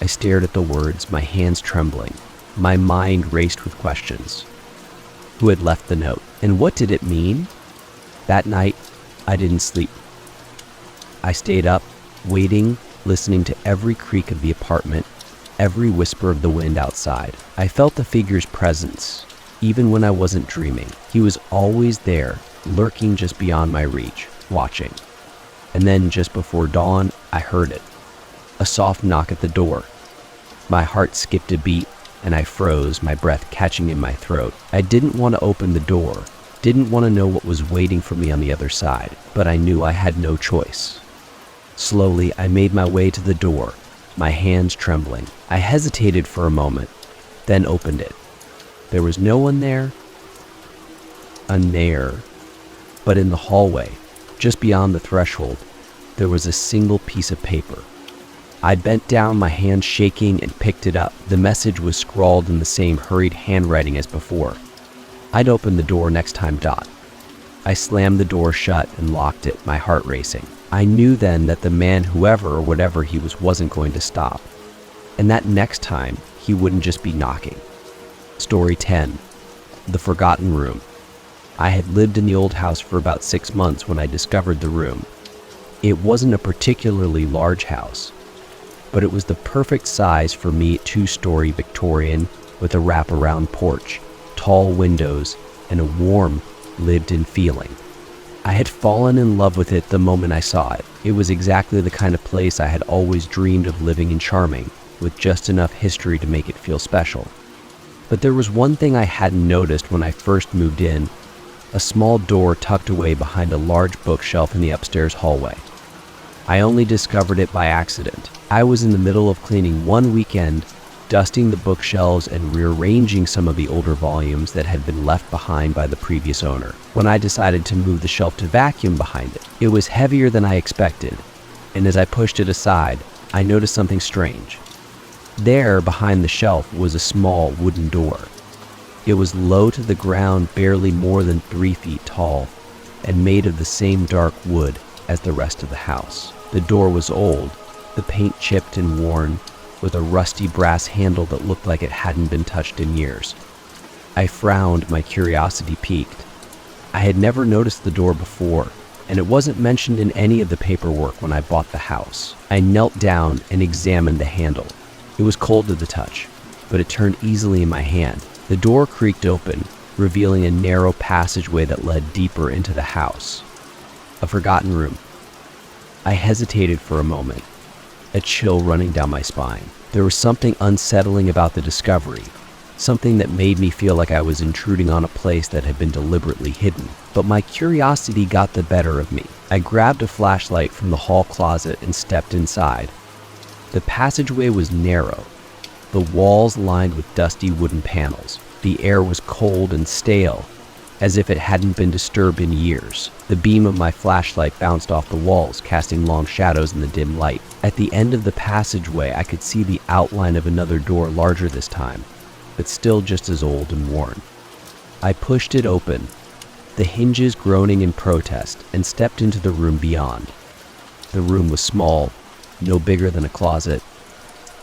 I stared at the words, my hands trembling. My mind raced with questions. Who had left the note? And what did it mean? That night, I didn't sleep. I stayed up, waiting, listening to every creak of the apartment, every whisper of the wind outside. I felt the figure's presence, even when I wasn't dreaming. He was always there, lurking just beyond my reach, watching. And then, just before dawn, I heard it. A soft knock at the door. My heart skipped a beat, and I froze, my breath catching in my throat. I didn't want to open the door, didn't want to know what was waiting for me on the other side, but I knew I had no choice. Slowly, I made my way to the door, my hands trembling. I hesitated for a moment, then opened it. There was no one there. But in the hallway, just beyond the threshold, there was a single piece of paper. I bent down, my hand shaking, and picked it up. The message was scrawled in the same hurried handwriting as before. "I'd open the door next time, Dot." I slammed the door shut and locked it, my heart racing. I knew then that the man, whoever or whatever he was, wasn't going to stop. And that next time, he wouldn't just be knocking. Story 10. The Forgotten Room. I had lived in the old house for about 6 months when I discovered the room. It wasn't a particularly large house, but it was the perfect size for me, 2-story Victorian with a wraparound porch, tall windows, and a warm, lived-in feeling. I had fallen in love with it the moment I saw it. It was exactly the kind of place I had always dreamed of living in, charming, with just enough history to make it feel special. But there was one thing I hadn't noticed when I first moved in: a small door tucked away behind a large bookshelf in the upstairs hallway. I only discovered it by accident. I was in the middle of cleaning one weekend, dusting the bookshelves and rearranging some of the older volumes that had been left behind by the previous owner, when I decided to move the shelf to vacuum behind it. It was heavier than I expected, and as I pushed it aside, I noticed something strange. There, behind the shelf, was a small wooden door. It was low to the ground, barely more than 3 feet tall, and made of the same dark wood as the rest of the house. The door was old, the paint chipped and worn, with a rusty brass handle that looked like it hadn't been touched in years. I frowned, my curiosity piqued. I had never noticed the door before, and it wasn't mentioned in any of the paperwork when I bought the house. I knelt down and examined the handle. It was cold to the touch, but it turned easily in my hand. The door creaked open, revealing a narrow passageway that led deeper into the house. A forgotten room. I hesitated for a moment, a chill running down my spine. There was something unsettling about the discovery, something that made me feel like I was intruding on a place that had been deliberately hidden. But my curiosity got the better of me. I grabbed a flashlight from the hall closet and stepped inside. The passageway was narrow, the walls lined with dusty wooden panels. The air was cold and stale, as if it hadn't been disturbed in years. The beam of my flashlight bounced off the walls, casting long shadows in the dim light. At the end of the passageway, I could see the outline of another door, larger this time, but still just as old and worn. I pushed it open, the hinges groaning in protest, and stepped into the room beyond. The room was small, no bigger than a closet,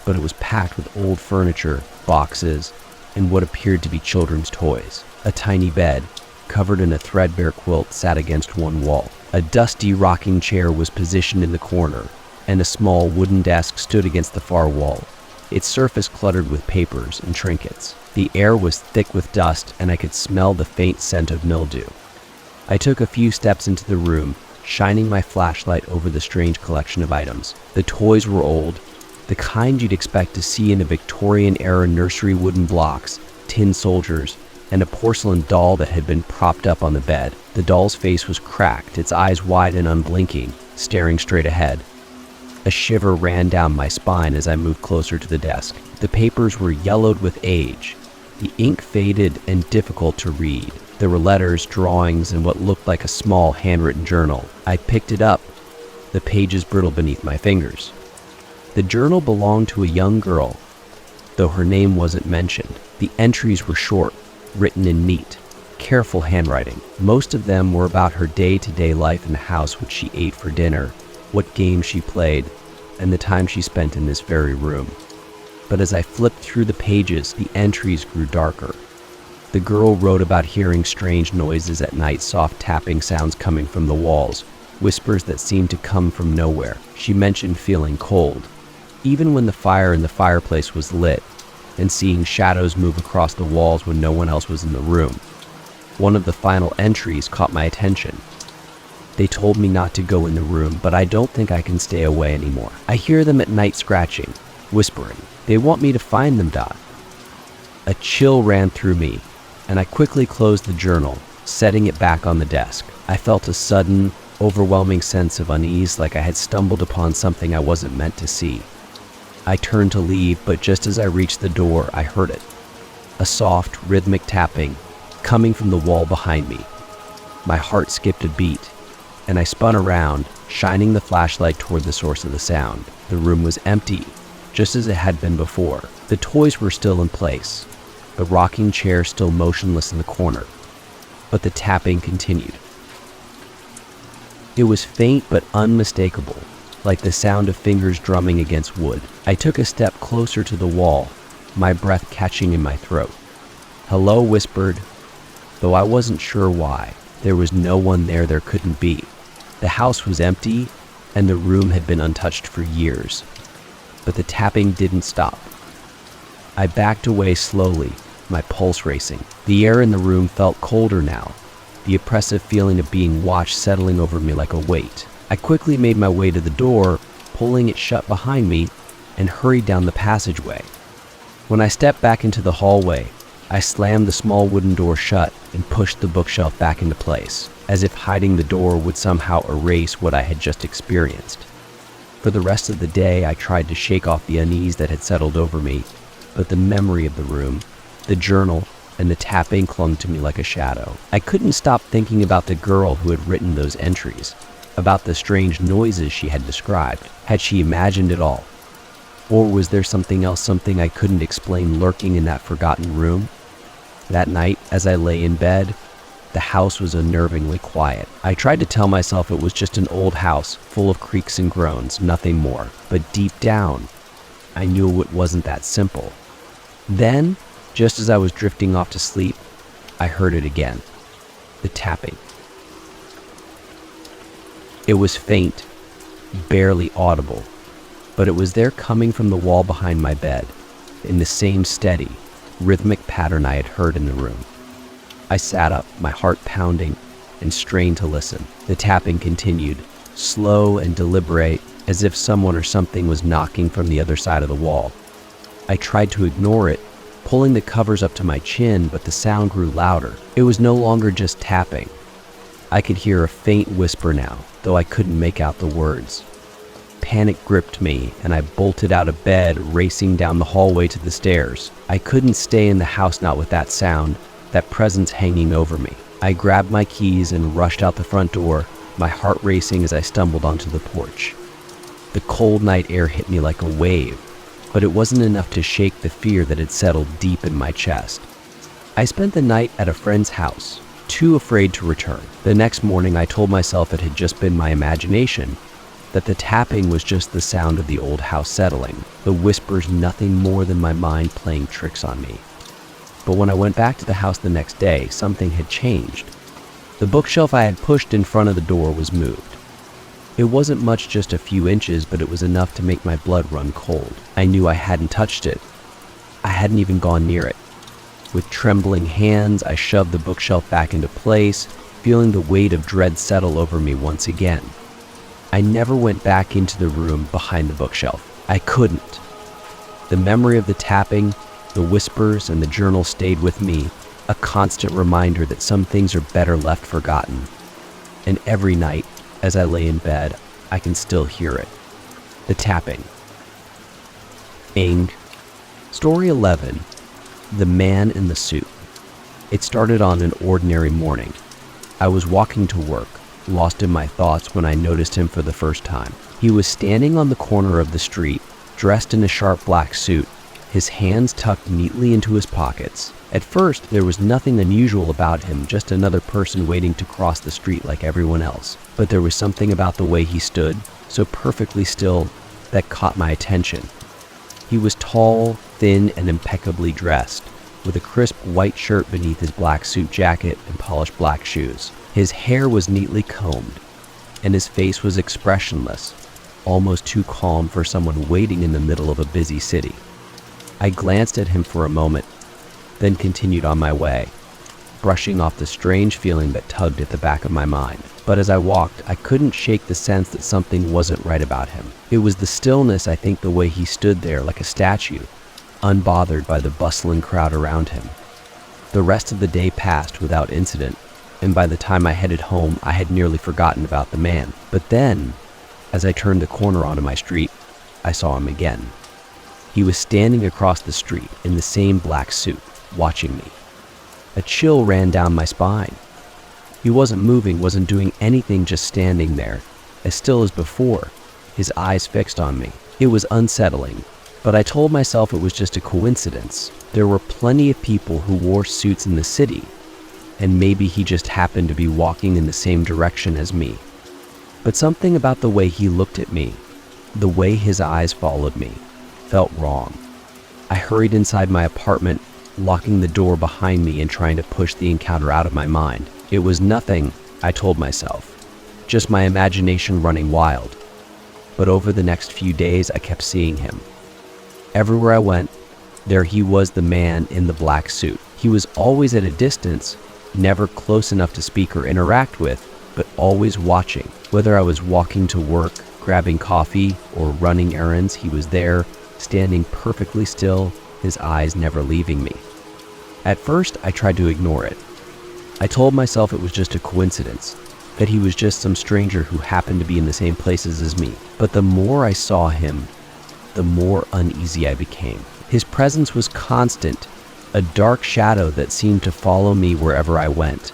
but it was packed with old furniture, boxes, and what appeared to be children's toys. A tiny bed, covered in a threadbare quilt, sat against one wall. A dusty rocking chair was positioned in the corner, and a small wooden desk stood against the far wall, its surface cluttered with papers and trinkets. The air was thick with dust, and I could smell the faint scent of mildew. I took a few steps into the room, shining my flashlight over the strange collection of items. The toys were old, the kind you'd expect to see in a Victorian-era nursery: wooden blocks, tin soldiers, and a porcelain doll that had been propped up on the bed. The doll's face was cracked, its eyes wide and unblinking, staring straight ahead. A shiver ran down my spine as I moved closer to the desk. The papers were yellowed with age, the ink faded and difficult to read. There were letters, drawings, and what looked like a small handwritten journal. I picked it up, the pages brittle beneath my fingers. The journal belonged to a young girl, though her name wasn't mentioned. The entries were short, written in neat, careful handwriting. Most of them were about her day-to-day life in the house, what she ate for dinner, what games she played, and the time she spent in this very room. But as I flipped through the pages, the entries grew darker. The girl wrote about hearing strange noises at night, soft tapping sounds coming from the walls, whispers that seemed to come from nowhere. She mentioned feeling cold, even when the fire in the fireplace was lit, and seeing shadows move across the walls when no one else was in the room. One of the final entries caught my attention. They told me not to go in the room, but I don't think I can stay away anymore. I hear them at night scratching, whispering. They want me to find them, Dot. A chill ran through me, and I quickly closed the journal, setting it back on the desk. I felt a sudden, overwhelming sense of unease, like I had stumbled upon something I wasn't meant to see. I turned to leave, but just as I reached the door, I heard it. A soft, rhythmic tapping, coming from the wall behind me. My heart skipped a beat, and I spun around, shining the flashlight toward the source of the sound. The room was empty, just as it had been before. The toys were still in place, the rocking chair still motionless in the corner, but the tapping continued. It was faint but unmistakable, like the sound of fingers drumming against wood. I took a step closer to the wall, my breath catching in my throat. "Hello," whispered, though I wasn't sure why. There was no one there couldn't be. The house was empty, and the room had been untouched for years. But the tapping didn't stop. I backed away slowly, my pulse racing. The air in the room felt colder now, the oppressive feeling of being watched settling over me like a weight. I quickly made my way to the door, pulling it shut behind me, and hurried down the passageway. When I stepped back into the hallway, I slammed the small wooden door shut and pushed the bookshelf back into place, as if hiding the door would somehow erase what I had just experienced. For the rest of the day, I tried to shake off the unease that had settled over me, but the memory of the room, the journal, and the tapping clung to me like a shadow. I couldn't stop thinking about the girl who had written those entries, about the strange noises she had described. Had she imagined it all? Or was there something else, something I couldn't explain, lurking in that forgotten room? That night, as I lay in bed, the house was unnervingly quiet. I tried to tell myself it was just an old house, full of creaks and groans, nothing more. But deep down, I knew it wasn't that simple. Then, just as I was drifting off to sleep, I heard it again. The tapping. It was faint, barely audible, but it was there, coming from the wall behind my bed, in the same steady, rhythmic pattern I had heard in the room. I sat up, my heart pounding, and strained to listen. The tapping continued, slow and deliberate, as if someone or something was knocking from the other side of the wall. I tried to ignore it, pulling the covers up to my chin, but the sound grew louder. It was no longer just tapping. I could hear a faint whisper now, though I couldn't make out the words. Panic gripped me, and I bolted out of bed, racing down the hallway to the stairs. I couldn't stay in the house, not with that sound, that presence hanging over me. I grabbed my keys and rushed out the front door, my heart racing as I stumbled onto the porch. The cold night air hit me like a wave, but it wasn't enough to shake the fear that had settled deep in my chest. I spent the night at a friend's house, too afraid to return. The next morning, I told myself it had just been my imagination, that the tapping was just the sound of the old house settling, the whispers nothing more than my mind playing tricks on me. But when I went back to the house the next day, something had changed. The bookshelf I had pushed in front of the door was moved. It wasn't much, just a few inches, but it was enough to make my blood run cold. I knew I hadn't touched it. I hadn't even gone near it. With trembling hands, I shoved the bookshelf back into place, feeling the weight of dread settle over me once again. I never went back into the room behind the bookshelf. I couldn't. The memory of the tapping, the whispers, and the journal stayed with me, a constant reminder that some things are better left forgotten. And every night, as I lay in bed, I can still hear it. The tapping. Ing. Story 11. The man in the suit. It started on an ordinary morning. I was walking to work, lost in my thoughts when I noticed him for the first time. He was standing on the corner of the street, dressed in a sharp black suit, his hands tucked neatly into his pockets. At first, there was nothing unusual about him, just another person waiting to cross the street like everyone else. But there was something about the way he stood, so perfectly still, that caught my attention. He was tall, thin, and impeccably dressed, with a crisp white shirt beneath his black suit jacket and polished black shoes. His hair was neatly combed, and his face was expressionless, almost too calm for someone waiting in the middle of a busy city. I glanced at him for a moment, then continued on my way, brushing off the strange feeling that tugged at the back of my mind. But as I walked, I couldn't shake the sense that something wasn't right about him. It was the stillness, I think, the way he stood there like a statue, unbothered by the bustling crowd around him. The rest of the day passed without incident, and by the time I headed home, I had nearly forgotten about the man. But then, as I turned the corner onto my street, I saw him again. He was standing across the street in the same black suit, watching me. A chill ran down my spine. He wasn't moving, wasn't doing anything, just standing there, as still as before, his eyes fixed on me. It was unsettling, but I told myself it was just a coincidence. There were plenty of people who wore suits in the city, and maybe he just happened to be walking in the same direction as me. But something about the way he looked at me, the way his eyes followed me, felt wrong. I hurried inside my apartment, locking the door behind me and trying to push the encounter out of my mind. It was nothing, I told myself, just my imagination running wild. But over the next few days, I kept seeing him. Everywhere I went, there he was, the man in the black suit. He was always at a distance, never close enough to speak or interact with, but always watching. Whether I was walking to work, grabbing coffee, or running errands, he was there, standing perfectly still, his eyes never leaving me. At first, I tried to ignore it. I told myself it was just a coincidence, that he was just some stranger who happened to be in the same places as me. But the more I saw him, the more uneasy I became. His presence was constant, a dark shadow that seemed to follow me wherever I went.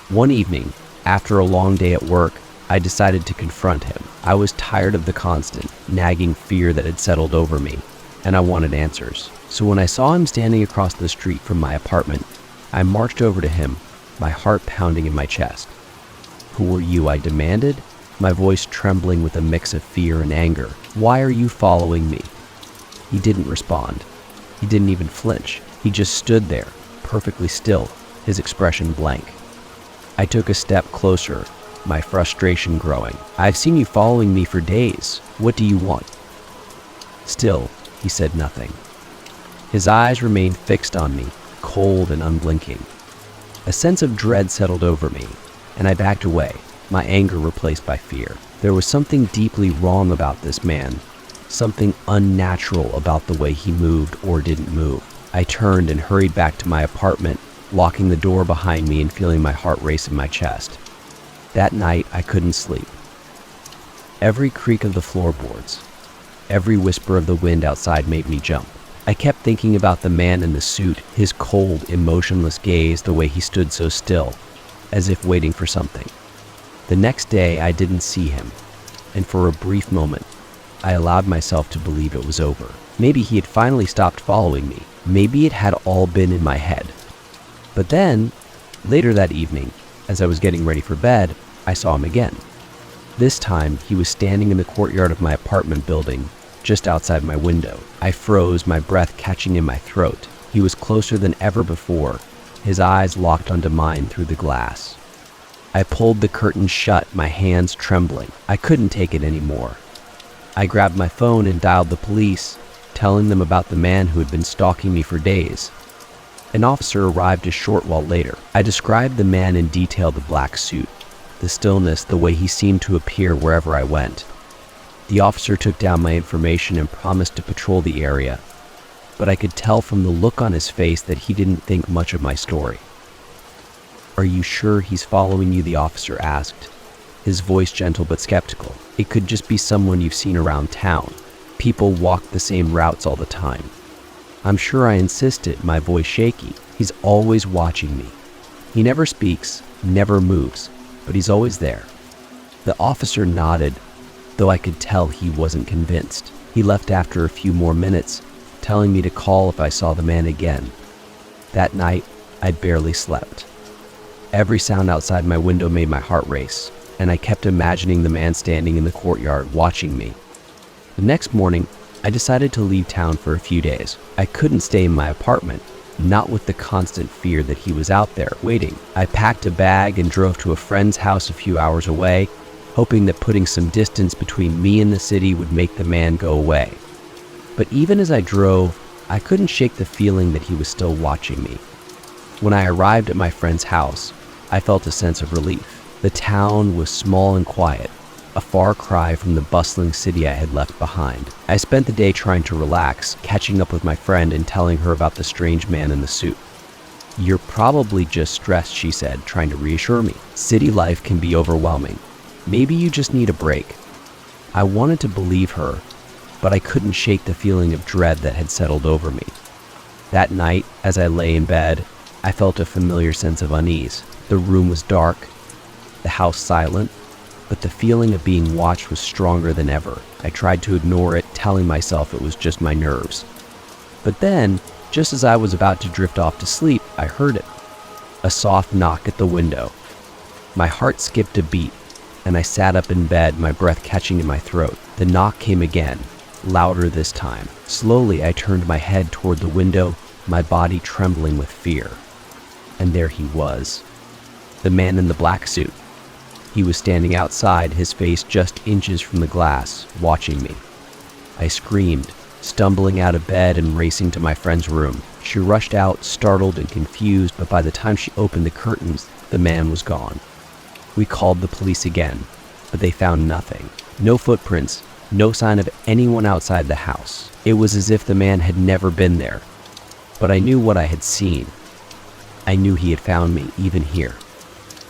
One evening, after a long day at work, I decided to confront him. I was tired of the constant, nagging fear that had settled over me, and I wanted answers. So when I saw him standing across the street from my apartment, I marched over to him, my heart pounding in my chest. "Who are you?" I demanded, my voice trembling with a mix of fear and anger. "Why are you following me?" He didn't respond. He didn't even flinch. He just stood there, perfectly still, his expression blank. I took a step closer, my frustration growing. "I've seen you following me for days. What do you want?" Still, he said nothing. His eyes remained fixed on me, cold and unblinking. A sense of dread settled over me, and I backed away, my anger replaced by fear. There was something deeply wrong about this man, something unnatural about the way he moved or didn't move. I turned and hurried back to my apartment, locking the door behind me and feeling my heart race in my chest. That night, I couldn't sleep. Every creak of the floorboards, every whisper of the wind outside made me jump. I kept thinking about the man in the suit, his cold, emotionless gaze, the way he stood so still, as if waiting for something. The next day, I didn't see him, and for a brief moment, I allowed myself to believe it was over. Maybe he had finally stopped following me. Maybe it had all been in my head. But then, later that evening, as I was getting ready for bed, I saw him again. This time, he was standing in the courtyard of my apartment building, just outside my window. I froze, my breath catching in my throat. He was closer than ever before, his eyes locked onto mine through the glass. I pulled the curtain shut, my hands trembling. I couldn't take it anymore. I grabbed my phone and dialed the police, telling them about the man who had been stalking me for days. An officer arrived a short while later. I described the man in detail, the black suit, the stillness, the way he seemed to appear wherever I went. The officer took down my information and promised to patrol the area, but I could tell from the look on his face that he didn't think much of my story. "Are you sure he's following you?" the officer asked. his voice gentle but skeptical. It could just be someone you've seen around town. People walk the same routes all the time. I'm sure I insisted, my voice shaky. He's always watching me. He never speaks, never moves, but he's always there. The officer nodded, though I could tell he wasn't convinced. He left after a few more minutes, telling me to call if I saw the man again. That night, I barely slept. Every sound outside my window made my heart race, and I kept imagining the man standing in the courtyard watching me. The next morning, I decided to leave town for a few days. I couldn't stay in my apartment, not with the constant fear that he was out there waiting. I packed a bag and drove to a friend's house a few hours away, hoping that putting some distance between me and the city would make the man go away. But even as I drove, I couldn't shake the feeling that he was still watching me. When I arrived at my friend's house, I felt a sense of relief. The town was small and quiet, a far cry from the bustling city I had left behind. I spent the day trying to relax, catching up with my friend and telling her about the strange man in the suit. "You're probably just stressed," she said, trying to reassure me. "City life can be overwhelming. Maybe you just need a break." I wanted to believe her, but I couldn't shake the feeling of dread that had settled over me. That night, as I lay in bed, I felt a familiar sense of unease. The room was dark, the house silent, but the feeling of being watched was stronger than ever. I tried to ignore it, telling myself it was just my nerves. But then, just as I was about to drift off to sleep, I heard it. A soft knock at the window. My heart skipped a beat, and I sat up in bed, my breath catching in my throat. The knock came again, louder this time. Slowly, I turned my head toward the window, my body trembling with fear. And there he was, the man in the black suit. He was standing outside, his face just inches from the glass, watching me. I screamed, stumbling out of bed and racing to my friend's room. She rushed out, startled and confused, but by the time she opened the curtains, the man was gone. We called the police again, but they found nothing. No footprints, no sign of anyone outside the house. It was as if the man had never been there. But I knew what I had seen. I knew he had found me, even here.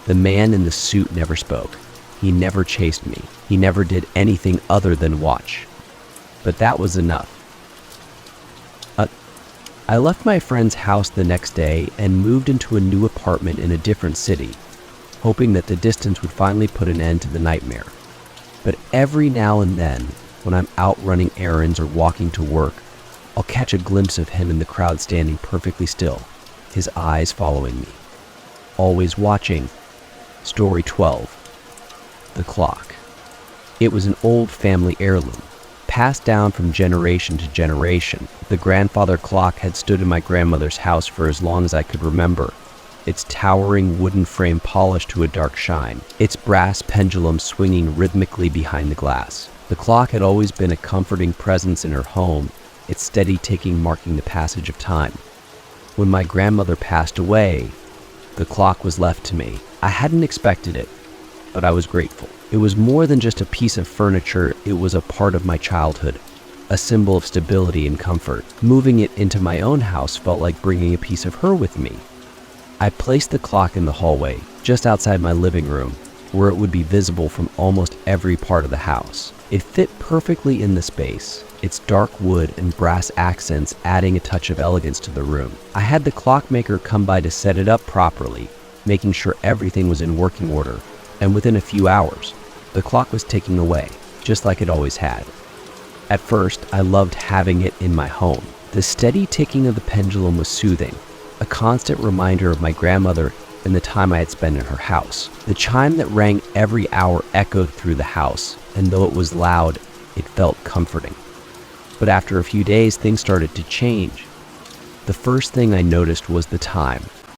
The man in the suit never spoke. He never chased me. He never did anything other than watch. But that was enough. I left my friend's house the next day and moved into a new apartment in a different city, hoping that the distance would finally put an end to the nightmare. But every now and then, when I'm out running errands or walking to work, I'll catch a glimpse of him in the crowd standing perfectly still, his eyes following me. Always watching. Story 12. The clock. It was an old family heirloom, passed down from generation to generation. The grandfather clock had stood in my grandmother's house for as long as I could remember, its towering wooden frame polished to a dark shine, its brass pendulum swinging rhythmically behind the glass. The clock had always been a comforting presence in her home, its steady ticking marking the passage of time. When my grandmother passed away, the clock was left to me. I hadn't expected it, but I was grateful. It was more than just a piece of furniture, it was a part of my childhood, a symbol of stability and comfort. Moving it into my own house felt like bringing a piece of her with me. I placed the clock in the hallway, just outside my living room, where it would be visible from almost every part of the house. It fit perfectly in the space, its dark wood and brass accents adding a touch of elegance to the room. I had the clockmaker come by to set it up properly, making sure everything was in working order, and within a few hours, the clock was ticking away, just like it always had. At first, I loved having it in my home. The steady ticking of the pendulum was soothing, a constant reminder of my grandmother and the time I had spent in her house. The chime that rang every hour echoed through the house, and though it was loud, it felt comforting. But after a few days, things started to change. The first thing I noticed was the time.